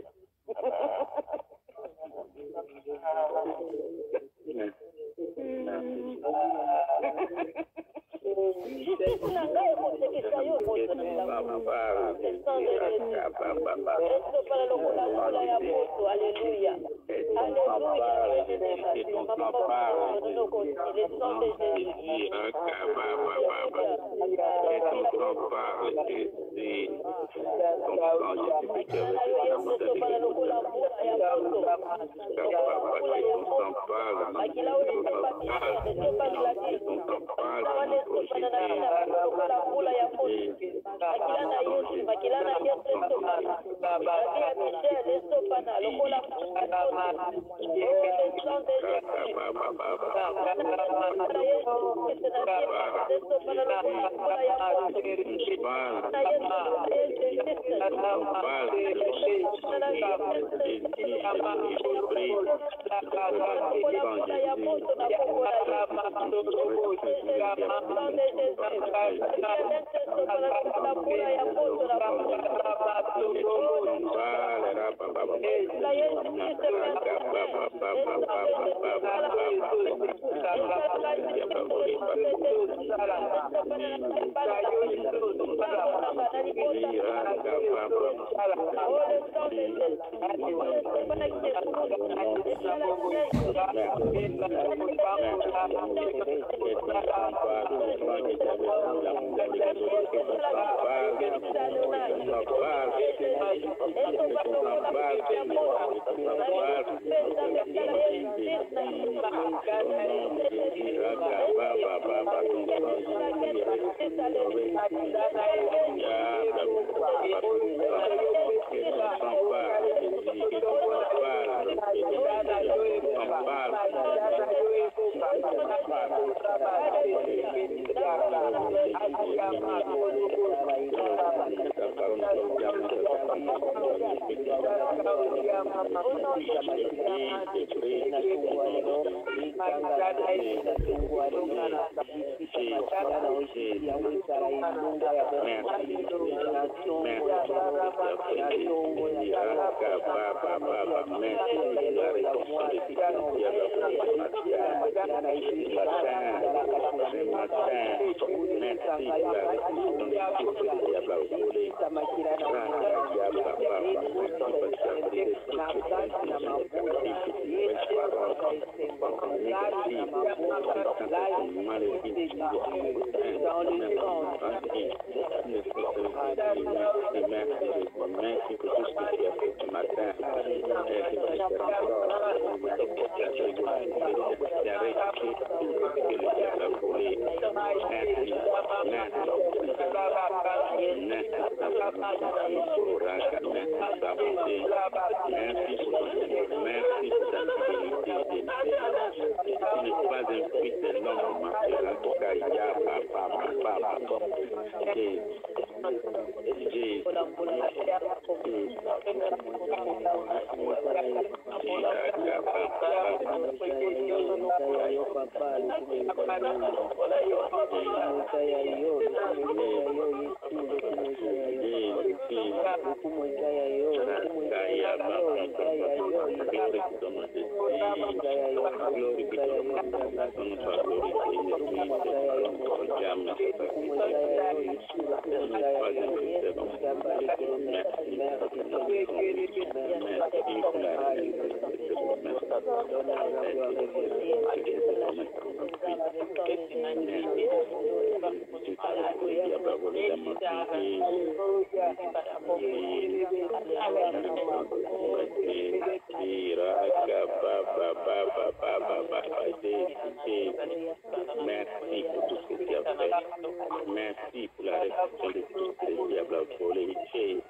Merci pour la réflexion de tout le diable au volé. Jésus,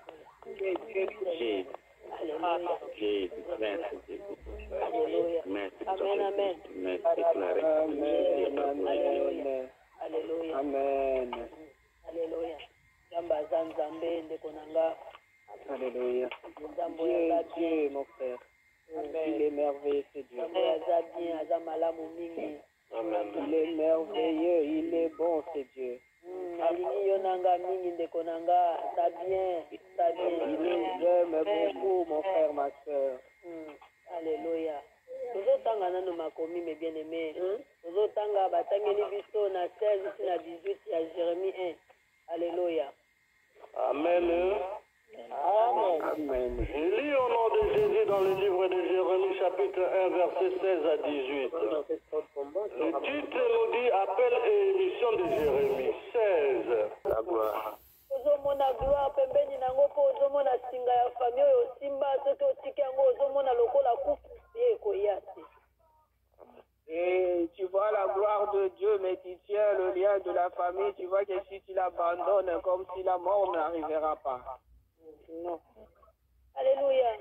merci Jésus. Merci pour la réflexion du diable. Alléluia. Amen. Alléluia. Jamba zanzambe ndekonanga. Alléluia. Dieu, mon frère. Il est merveilleux, ce Dieu. Il est merveilleux, il est bon, ce Dieu. Il nous aime beaucoup, mon frère, ma soeur. Alléluia. Tozotanga nano makomi mes bien-aimés. Tozotanga batangeli biso na 16 na 18 ya Jérémie 1. Alléluia. Amen. Amen. Amen. Je lis au nom de Jésus dans le livre de Jérémie chapitre 1 verset 16 à 18. Le titre nous dit appel et émission de Jérémie 16. La gloire. Ozomona gloire pembeni nango po ozomona singa ya famille oyo simba soki otiki yango ozomona lokola kufu ye koyasi. Et tu vois la gloire de Dieu, mais tu tiens le lien de la famille, tu vois que si tu l'abandonnes, comme si la mort n'arrivera pas. Non. Alléluia.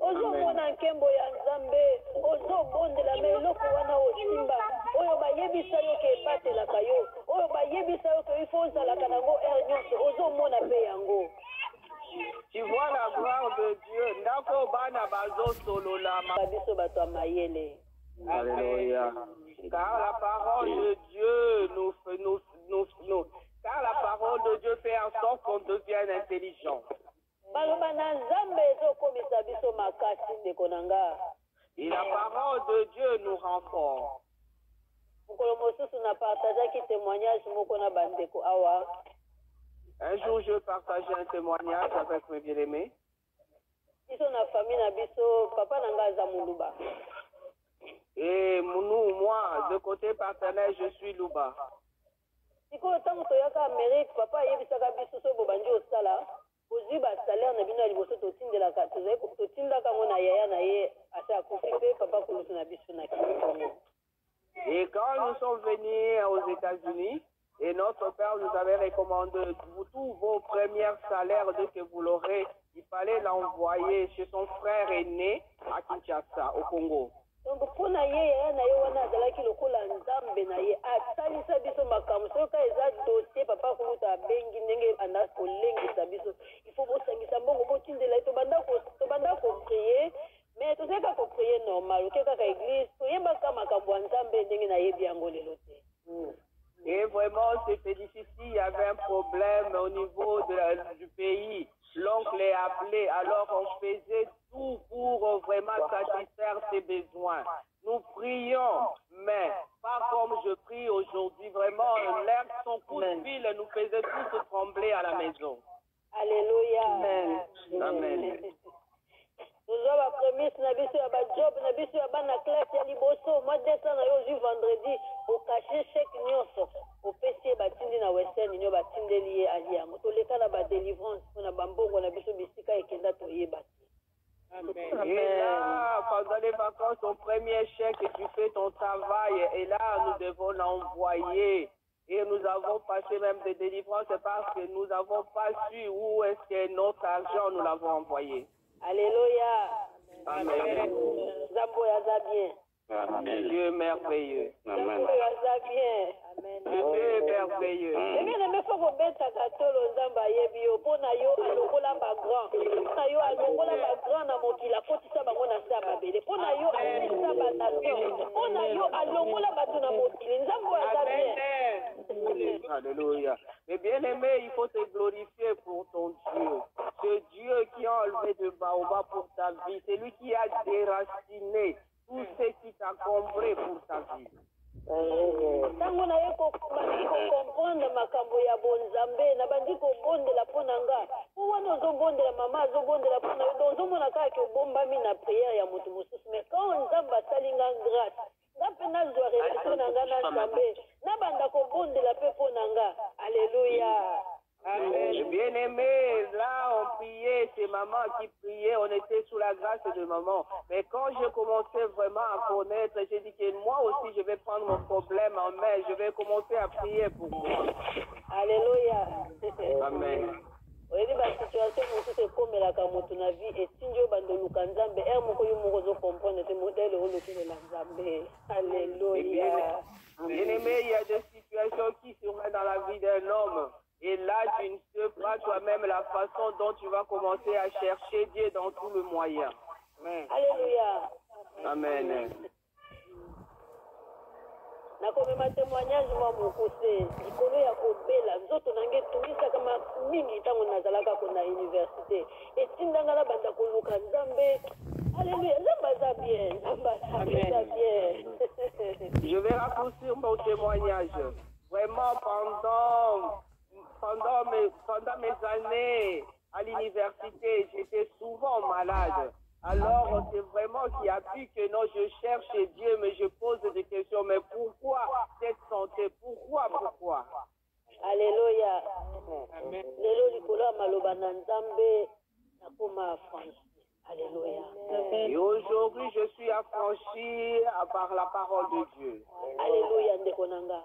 Ozomona nkembo ya Nzambe, ozobondela me eloko wana osimba, oyo bayebisa yo ke epatelaka yo, oyo bayebisa yo ke ifo ozalaka nango ere nyonso, ozomona pe yango. Tu vois la gloire de Dieu, ndako bana bazosolola biso bato ya mayele. Alléluia. Car la parole de Dieu car la parole de Dieu fait en sorte qu'on devienne intelligent. Et la parole de Dieu nous rend fort. Un jour, je partageais un témoignage avec mes bien-aimés. Et nous, moi, de côté partenaire, je suis Luba. Et quand nous sommes venus aux États-Unis, et notre père nous avait recommandé tous vos premiers salaires dès que vous l'aurez, il fallait l'envoyer chez son frère aîné à Kinshasa, au Congo. Donc, pour na ye na ye wana azalaki lokola makambo soka eza dossier papa kuluta bengi ndenge anda kolengisa biso il faut bosangisa mbongo botindela tobanda koprier mais tozeka koprier normal oke kaka église toyebaka makambo ya nzambe ndenge nayebi yango lelo te. Et vraiment, c'était difficile. Il y avait un problème au niveau du pays. L'oncle est appelé. Alors, on faisait tout pour vraiment satisfaire ses besoins. Nous prions, mais pas comme je prie aujourd'hui. Vraiment, l'air, son coup de fil nous faisait tous trembler à la maison. Alléluia. Amen. Amen. Tozwa ba prémisse na biso ya ba job na biso ya bana classe ya liboso mois de décembre yo ju vendredi au cacher chèque nyonso au PC batindi na Western Union batindeli ye ali yango toleka na ba délivrance mpona bambongo na biso bisika ekenda toyeba. Amen. Et là, pendant les vacances, ton premier chèque, tu fais ton travail et là, nous devons l'envoyer. Et nous avons passé même des délivrances parce que nous n'avons pas su où est-ce que notre argent, nous l'avons envoyé. Alléluia. Amen. Zambo yaza bien. Amen. Dieu merveilleux. Amen. Zambo yaza bien. Dieu merveilleux. Bien-aimé, faut kobeta katolo nzamba yebi yo pona yo alokola ba grand. Pona yo alokola ba grand na mokili akotisa bango na se ya mabele. Pona yo alisa ba nation. Pona yo alokola bato na mokili. Nzambo yaza bien. Alléluia. Mais bien aimé, il faut te glorifier pour ton Dieu. Ce Dieu qui a enlevé de baobab pour ta vie. C'est lui qui a déraciné tout ce qui t'a comblé pour ta vie. Ntango na ye comprendre makambo ya bonzambe na bandi kobondela mpona nga po wana ozobondela mama azobondela mpona yo donc ozomona kaka ke obombami na priere ya moto mosusu mais quand nzambe asali nga grâce nga mpe nazwa relation na nga na nzambe nabanda kobondela mpe mpona nga. Alléluia. Amen. Bien-aimé, là on priait, c'est maman qui priait, on était sous la grâce de maman. Mais quand je commençais vraiment à connaître, j'ai dit que moi aussi je vais prendre mon problème en main, je vais commencer à prier pour moi. Alléluia. Amen. oyebi basituation mosusu ekomelaka moto na vie etindi oyo bandoluka nzambe ere moko yo moko ozokomprendre te modele olokelela nzambe. Alléluia. Bien-aimé, il y a des situations qui surviennent dans la vie d'un homme. Et là, tu ne sais pas toi-même la façon dont tu vas commencer à chercher Dieu dans tout le moyen. Amen. Alléluia. Amen. nakomema témoignage mwa mokuse likolo ya kobela nzoto nange etungisaka mingi ntango nazalaka kona université etindanga na banda koluka nzambe. Alléluia. Nzambe aza bien. Nzambe aza bien. Je vais raccourcir mon témoignage. Vraiment, pendant mes années à l'université, j'étais souvent malade. Alors, c'est vraiment qui a pu que non, je cherche Dieu, mais je pose des questions. Mais pourquoi cette santé? Pourquoi? Alléluia. Lelo likolo ya maloba na nzambe nakoma affranchi. Alléluia. Et aujourd'hui, je suis affranchi par la parole de Dieu. Alléluia ndeko nanga.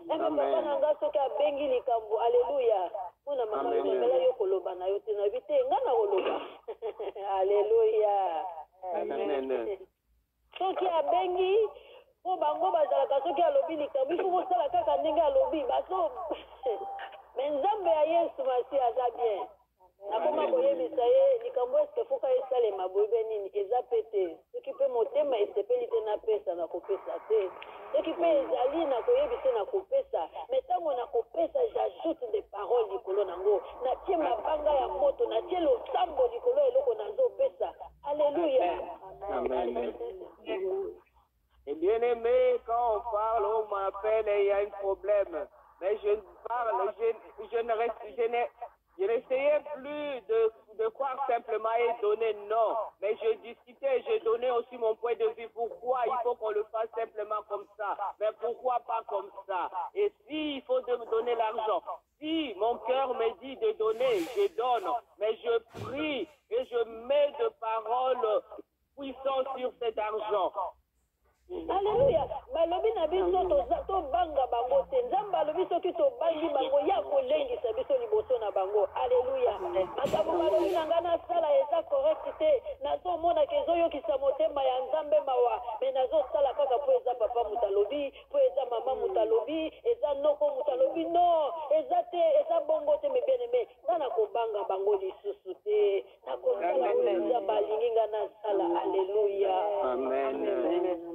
Papa nanga soki abengi likambo. Alléluia. Mpona mama yobela yo koloba na yo te na bi te nga na koloba. Alléluia. Amen. Soki abengi po bango bazalaka soki alobi likambo ifo kosala kaka ndenge alobi baso me nzambe ya Yesu masi aza bien. Nakoma koyebisa ye likambo eske foka esalema boyebe nini eza pe te soki mpe motema esepeli te napesa na kopesa te soki mpe ezali na koyebisa na kopesa me ntango na kopesa j'ajoute des paroles likolo nango natie mabanga ya moto natie losambo likolo eloko nazopesa. Alléluia. Amen. Et bien aimé, quand on parle, on m'appelle et il y a un problème. Mais je parle, je n'essayais plus de croire simplement et donner non. Mais je discutais, je donnais aussi mon point de vue. Pourquoi il faut qu'on le fasse simplement comme ça? Mais pourquoi pas comme ça? Et si il faut me donner l'argent, si mon cœur me dit de donner, je donne. Mais je prie et je mets de paroles puissantes sur cet argent. Alléluia. Balobi na biso tobanga bango te nzambe alobi soki tobangi bango ya kolengisa biso liboso na bango. Alléluia. Makambo balobi na nga nasala eza correct te nazomona ke ezoyokisa motema ya nzambe mawa me nazosala kaka po eza papa mutalobi po eza mama mutalobi alobi eza noko moto alobi no eza te eza bongo te me bien aimé nga nakobanga bango lisusu te nakosala oyo nzambe alingi nga nasala. Alléluia. Amen.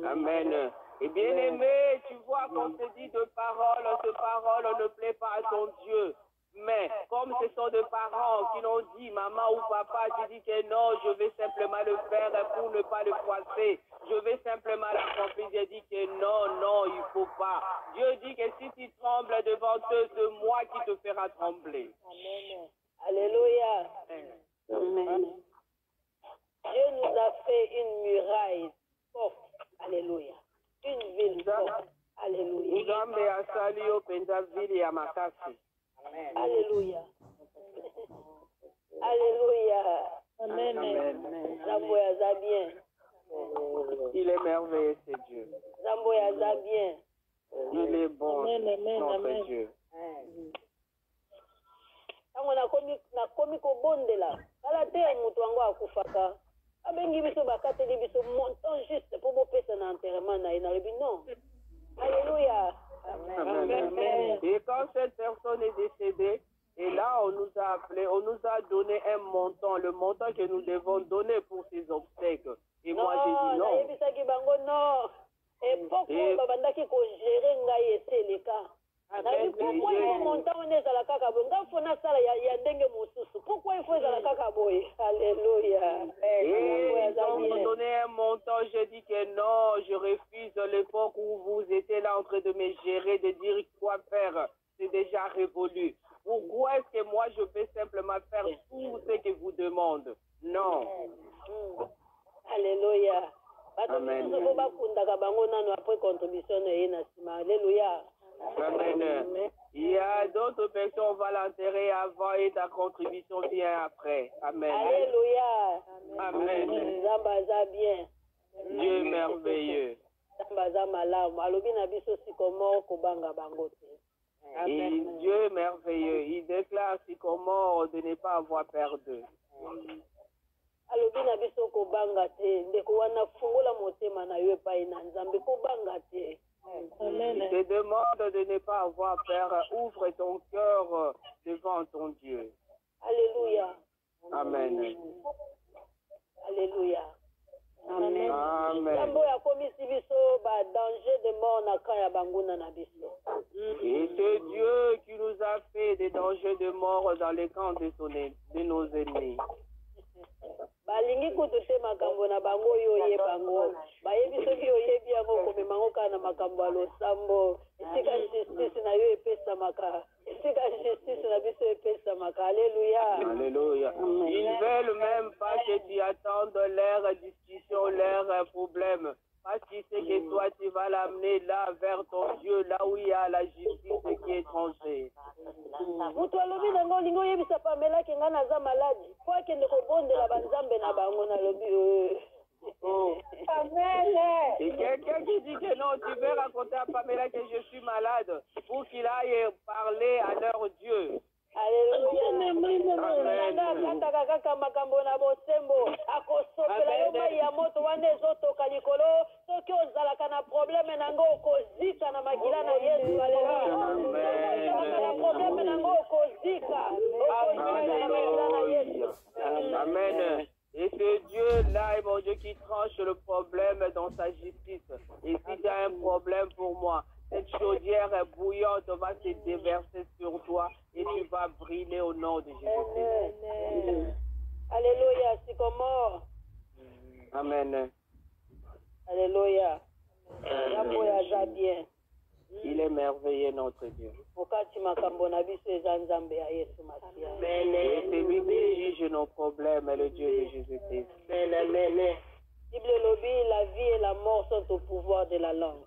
Amen. Et bien aimé, tu vois qu'on te dit de parole, ce parole ne plaît pas à ton Dieu. Mais comme ce sont des parents qui l'ont dit, maman ou papa, tu dis que non, je vais simplement le faire pour ne pas le froisser. Je vais simplement l'accomplir. Je dis que non, il ne faut pas. Dieu dit que si tu trembles devant eux, c'est moi qui te fera trembler. Amen. Alléluia. Amen. Dieu nous a fait une muraille forte. Alléluia. Une ville forte. Alléluia. Nzambe asali yo penza ville ya makasi. Alléluia. Alléluia. Amen. Zambo yaza bien. Il est merveilleux, c'est Dieu. Zambo yaza bien. Il est bon, notre Dieu. Tango nakomi kobondela kala te moto wango akufaka abengi biso bakateli biso montant juste pour bopesa na enterrement na ye nalobi non. Alléluia. Amen. Et quand cette personne est décédée, et là on nous a appelé, on nous a donné un montant, le montant que nous devons donner pour ces obsèques. Et moi j'ai dit non. Nayebisaki bango non. Epoko babandaki kogere ngai eseleka. Pourquoi il faut monter on est à la cacaboye? Pourquoi il faut être à la cacaboye? Alléluia. Et donc, on donné un montant, je dis que non, je refuse l'époque où vous étiez là en train de me gérer, de dire quoi faire. C'est déjà révolu. Pourquoi est-ce que moi je peux simplement faire tout ce que vous demandez? Non. Alléluia. Amen. Alléluia. Amen. Il y a d'autres personnes, on va l'enterrer avant et ta contribution vient après. Amen. Alléluia. Amen. Zambaza bien. Dieu merveilleux. Zambaza malamu. Alobi na biso sikomoro kobanga bangote. Et Dieu merveilleux. Il déclare sikomoro de ne pas avoir perdu. Alobi na biso kobanga te. Ndeko wana fungola motema na yo epai na Nzambe kobanga te. Il te demande de ne pas avoir peur. Ouvre ton cœur devant ton Dieu. Alléluia. Amen. Alléluia. Amen. Amen. Sambo ya komisi biso ba danger de mort na kaya banguna na biso. Et c'est Dieu qui nous a fait des dangers de mort dans les camps de nos ennemis. Balingi kutu te makambo na bango yo ye bango bayebi soki oyebi yango komema ngo kana makambo ya losambo esika justice na yo epesamaka esika justice na biso epesamaka. Alléluia. Alléluia. Ils veulent même pas que tu attendes leurs discussions, leurs problèmes. Parce qu'ils savent que toi, tu vas l'amener là vers ton Dieu, là où il y a la justice qui est tranchée. Mutu alobi nango lingo oyebisa Pamela ke nga naza maladi po akende kobondela banzambe na bango nalobi Amen. Et quelqu'un qui dit que non, tu veux raconter à Pamela que je suis malade pour qu'il aille parler à leur Dieu. Alléluia. Kaka makambo na bosembo akosopela yo mai ya moto wana ezotoka likolo soki ozalaka na probleme nango okozika na makila na Yesu. Alléluia. Probleme nango okozika na makila na Yesu. Amen. Et ce Dieu-là est mon Dieu qui tranche le problème dans sa justice. Et si tu as un problème pour moi, cette chaudière bouillante va se déverser sur toi et tu vas brûler au nom de Jésus. Alléluia. C'est comment? Amen. Alléluia. Bien. Il est merveilleux, notre Dieu. Et c'est lui qui juge nos problèmes, le Dieu de Jésus-Christ. Bible lobby, la vie et la mort sont au pouvoir de la langue.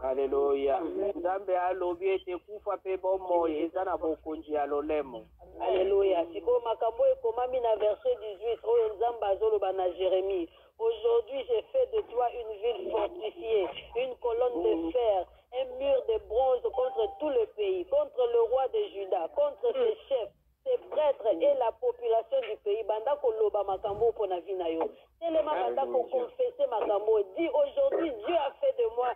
Alléluia. Nzambe alobi ete kufa pe bomo eza na bokonzi ya lolemo. Alléluia. Siko makambo ekomami na verset 18 oyo Nzambe azoloba na Jérémie. Aujourd'hui, j'ai fait de toi une ville fortifiée, une colonne de fer, un mur de bronze contre tout le pays, contre le roi de Juda, contre ses chefs, ses prêtres et la population du pays. Banda koloba makambo pona vina yo. Tellement banda ko confesser makambo. Dit aujourd'hui, Dieu a fait de moi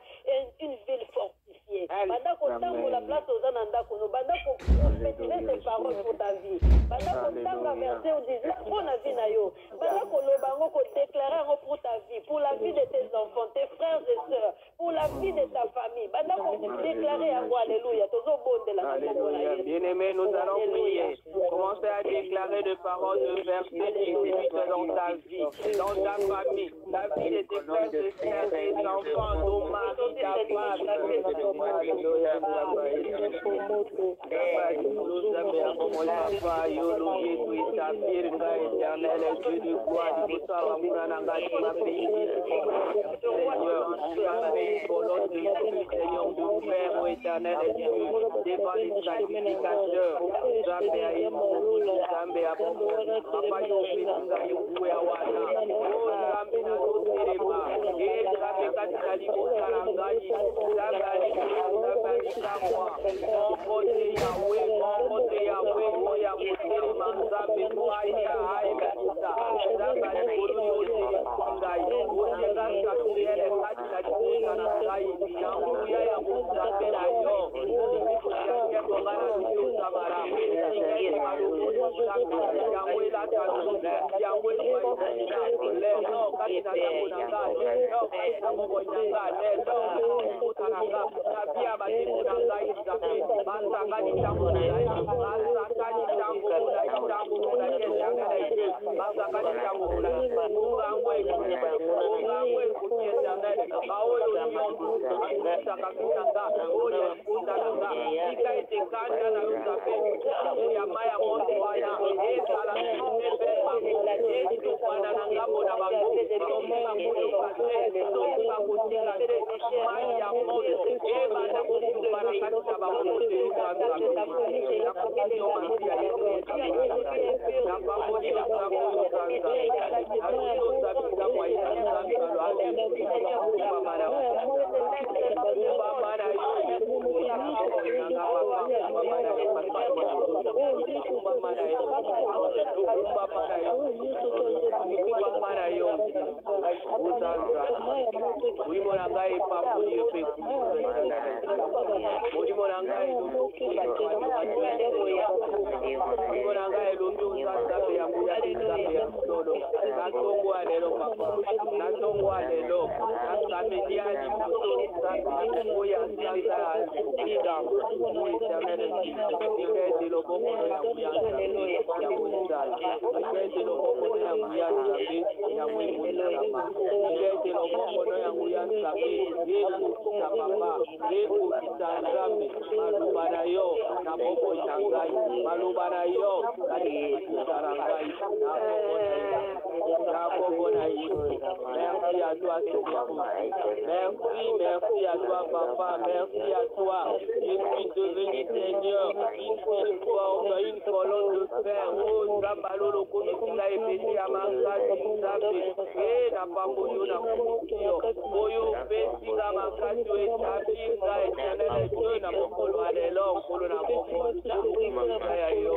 une ville fortifiée. banda kotambola place oza na ndako no banda koprophétiser tes paroles pour ta vie banda kotanga verset au 18 pour la vie na yo banda koloba yango kodéclarer yango pour ta vie, pour la vie de tes enfants, tes frères et sœurs, pour la vie de ta famille banda kodéclarer yango. Alléluia. Bien-aimés, nous allons prier. Commencez à déclarer de paroles de verset 18 dans ta vie, dans ta famille, la vie de tes frères et sœurs, tes enfants, ton mari, ta femme. Alléluia. Éternel et Dieu, devant les sacrificateurs, Zambé a Zambé a Papa Yopetinga Yokuya Wana, O Zambé na Zoterema, E Zambé Katikali Bosarangayi, Zambé Kamwa, Kompote Yahweh, Oya Moterema, Zambé Kwaya, Haibita, Zambé Kuru Yosekungai, Ojega Sakuele Katikali Bosarangayi, Yamuya Zambé na yo, Merci à toi, papa, merci à toi. Je suis devenu Seigneur une colonne de fer. Oh, Zabalolo, comme tu l'as répété à ma casa, et n'a pas moyo na kuyo. Moyo pesi na makasi établi na éternel Dieu na mokolo alelo, mokolo na mokolo. Isaya yo,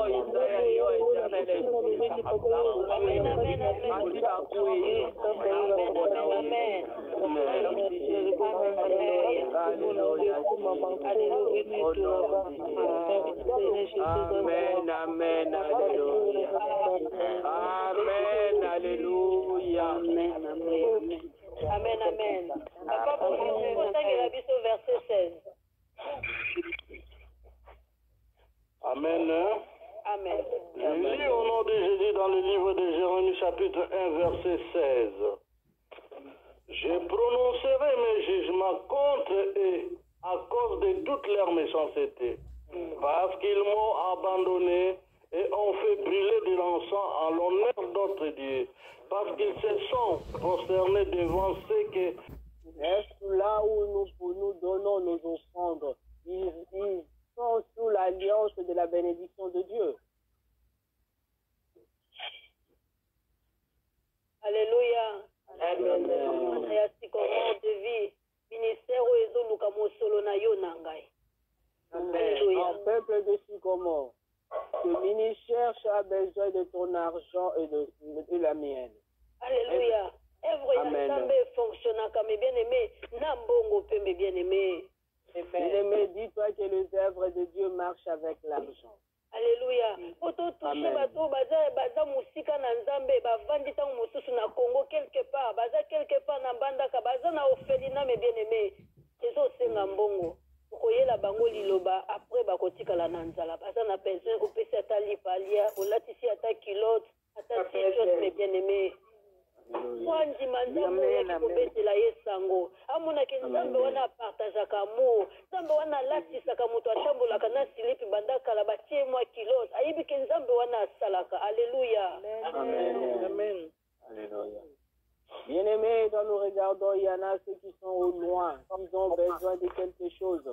Isaya yo, éternel Dieu. Amen, amen, alléluia. Amen, alléluia. Amen, amen. Papa, vous verset 16. Amen. Amen. Je lis au nom de Jésus dans le livre de Jérémie chapitre 1 verset 16. Je prononcerai mes jugements contre eux à cause de toute leur méchanceté, parce qu'ils m'ont abandonné et ont fait brûler de l'encens en l'honneur d'autres dieux, parce qu'ils se sont prosternés devant ceux que... Est-ce là où nous donnons nos offrandes? Ils sont sous l'alliance de la bénédiction de Dieu. Alléluia. Amen. En peuple de Sycomore, ce ministère a besoin de ton argent et de la mienne. Alléluia. Œuvre nzambe fonctionnaka mes bien-aimés na mbongo pe mes bien-aimés. Bien-aimé, dis-toi que les œuvres de Dieu marchent avec l'argent. Alléluia. Poto touché bato baza musika na nzambe bavandi ntango mosusu na Congo quelque part baza quelque part na Mbandaka baza na orphelinat mes bien-aimés ezosenga mbongo okoyela bango liloba après bakotikala na nzala baza na besoin opesi ata lipalia olatisi ata kilote ata t-shirt mes bien-aimés wandima nzambe oyaki kobetela ye sango amonaki nzambe wana apartageaka amour nzambe wana alatisaka moto ashambolaka na silipi banda kala batie mwa kilote ayebi ke nzambe wana asalaka. Alléluia. Amen. Alléluia. Bien-aimés, quand nous regardons, il y en a ceux qui sont au loin, ils ont besoin de quelque chose.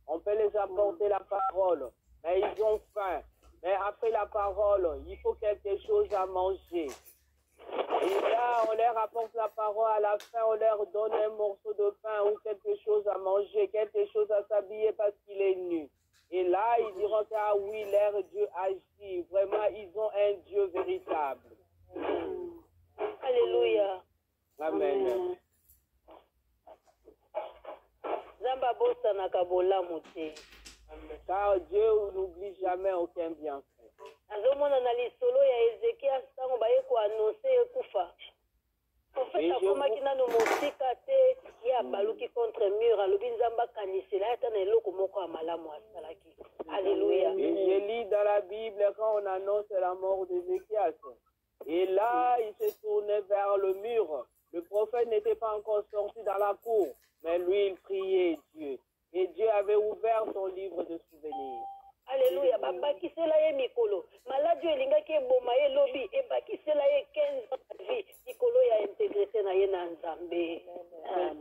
On peut les apporter la parole, mais ils ont faim. Mais après la parole, il faut quelque chose à manger. Et là, on leur apporte la parole, à la fin, on leur donne un morceau de pain ou quelque chose à manger, quelque chose à s'habiller parce qu'il est nu. Et là, ils diront que, ah oui, leur Dieu agit. Vraiment, ils ont un Dieu véritable. Alléluia. Amen. Zamba bossa na kabola moté. Car Dieu n'oublie jamais aucun bienfait. Azomona na lisolo ya Ezekiel sango baye ko annoncer ekufa. En fait, akomaki nano mosika te ya baluki contre mur alobi nzamba kanisela ata na eloko moko ya malamu asalaki. Alléluia. Et je lis dans la Bible quand on annonce la mort d'Ézéchias. Et là, il s'est tourné vers le mur. Le prophète n'était pas encore sorti dans la cour, mais lui, il priait Dieu. Et Dieu avait ouvert son livre de souvenirs. Alléluia. Babakisela ye mikolo. Maladi elingaki eboma ye lobi ebakisela ye 15 ans de vie. Mikolo ya intégrité na ye na Nzambe.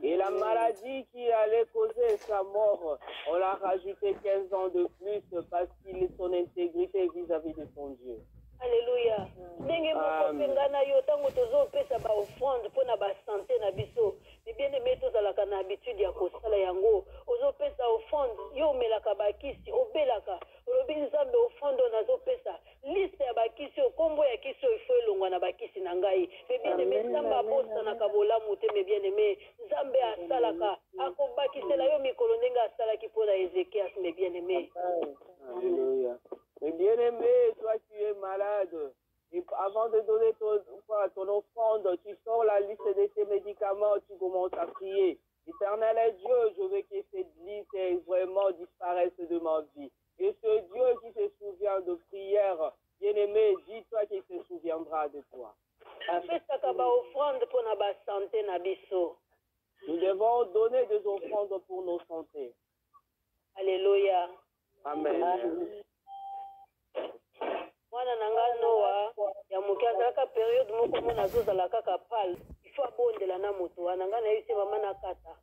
Et la maladie qui allait causer sa mort, on l'a rajouté 15 ans de plus parce qu'il est son intégrité vis-à-vis de son Dieu. Alléluia. Ndenge moko penga na yo tango tozopesa ba offrande mpona ba santé na biso. Bien-aimé tozalaka na habitude ya kosala yango. Ozopesa offrande yo omelaka bakisi obelaka. Olobi nzambe offrande nazopesa. Liste ya bakisi okombo ya kisi ifo elongwa na bakisi na ngai. Bien-aimé nzambe abosanaka bolamu te me bien-aimé. Nzambe asalaka akobakisela yo mikolo ndenge asalaki mpona Ezekias me bien-aimé. Alléluia. Mais bien-aimé, toi tu es malade. Et avant de donner ton offrande, tu sors la liste de tes médicaments, tu commences à prier. Éternel Dieu, je veux que cette liste vraiment disparaisse de ma vie. Et ce Dieu qui se souvient de prière, bien-aimé, dis-toi qu'il se souviendra de toi. Nous devons donner des offrandes pour nos santé. Alléluia. Amen. Mwana nanga Noa ya mukazaka période moko mona zozala kaka pal ifo abondela na moto wana nga na yise mama na kata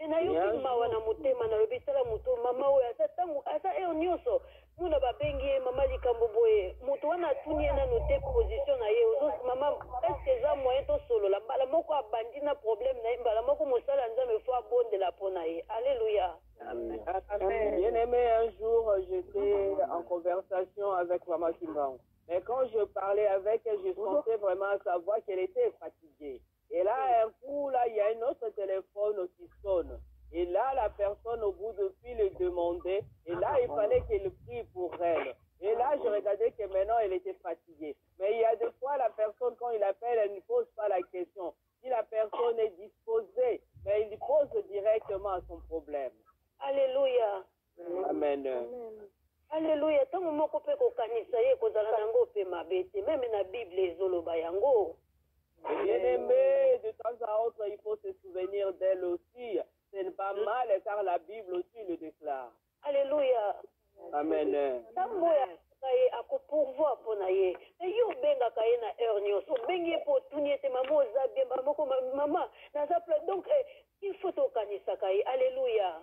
na yoki mawa na motema na lobitala moto mama oyo asa tangu asa eo nyonso muna babengi mama likambo boye moto wana atuni na note position na ye ozo mama est-ce za moyen to solo la bala moko abandi na problème na mbala moko mosala nzambe fo abondela pona ye. Alléluia. Bien-aimé, un jour, j'étais en conversation avec Maman Kimban. Mais quand je parlais avec elle, je sentais vraiment sa voix qu'elle était fatiguée. Et là, un coup, là, il y a un autre téléphone qui sonne. Et là, la personne au bout de fil le demandait. Et là, il fallait qu'elle prie pour elle. Et là, je regardais que maintenant, elle était fatiguée. Mais il y a des fois, la personne, quand il appelle, elle ne pose pas la question. Si la personne est disposée, mais il pose directement son problème. Alléluia. Amen. Alléluia. Tango moko pe kokanisa ye kozala nango pe mabete même na Bible ezoloba yango. Bien-aimé, de temps à autre, il faut se souvenir d'elle aussi. Ce n'est pas mal car la Bible aussi le déclare. Alléluia. Amen. Tango ya kaye akopourvoir pona ye. E yo benga kaye na heure nyonso. Bengi po tuni ete mama ozabie mama mama na zapla donc il faut tokanisa kaye. Alléluia.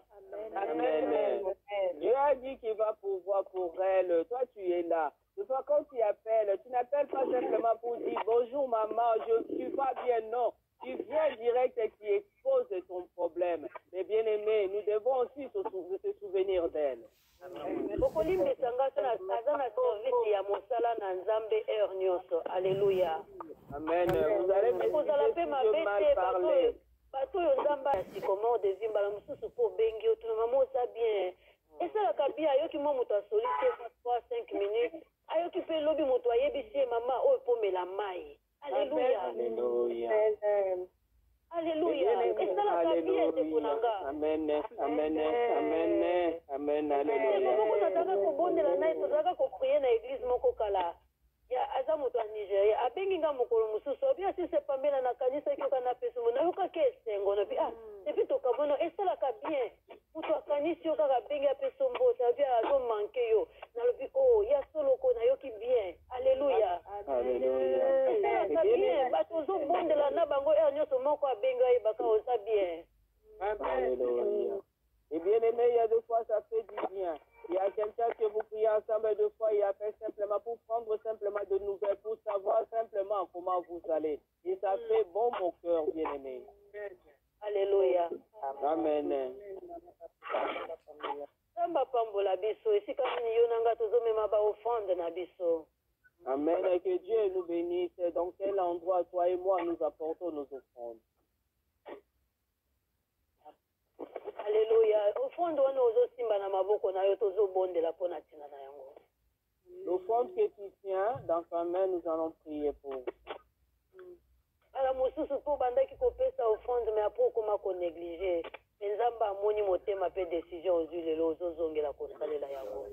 Amen. Dieu a dit qu'il va pouvoir pour elle. Toi, tu es là. Des fois, quand tu appelles, tu n'appelles pas simplement pour dire bonjour maman, tu vas bien, non. Tu viens direct et tu exposes ton problème. Mais bien aimé, nous devons aussi se souvenir d'elle. Alléluia. Amen. Vous allez me dire que sycomore de vie mbala mosusu mpo obengi otunama moza bien esalaka bien ayoki mwa moto asolisi 3-5 minutes ayoki mpe lobi moto ayebisi ye mama oyo pomela mai. Alléluia. Alléluia. Esalaka bien ndeko na nga. Amen. Amen. Amen. Amen. Alléluia. Moko tozalaka kobondela naye tozalaka koprie na église moko kala ya aza moto ya Nigeria abengi nga mokolo mosusu obi asise pambela na kanisa ekioka na peso mo nayokaki esengo nabi epi tokabono esalaka bien moto akanisi yo kaka abengi apeso mbote abi azomanke yo nalobi ya soloko nayoki bien. Alléluia. Esalaka bien bato ozobondela na bango nyonso moko abenga yebaka oza bien. Alléluia. Et bien aimé, il y a 2 fois ça fait du bien. Il y a quelqu'un que vous priez ensemble 2 fois, il appelle simplement pour prendre simplement de nouvelles, pour savoir simplement comment vous allez. Et ça fait bon mon cœur, bien aimé. Alléluia. Amen. Samba pambola biso esika nini yo nanga tozomema ba offrande na biso. Amen. Et que Dieu nous bénisse. Dans quel endroit toi et moi nous apportons nos offrandes. Alléluia. Offrande wana ozosimba na maboko na yo tozobondela mpo na ntina na yango. L'offrande que tu tiens dans ta main, nous allons prier pour. Ala mosusu mpo bandaki kopesa offrande mais apres okoma konéglige nzambe amoni motema mpe décision ozwi lelo ozozongela kosalela yango.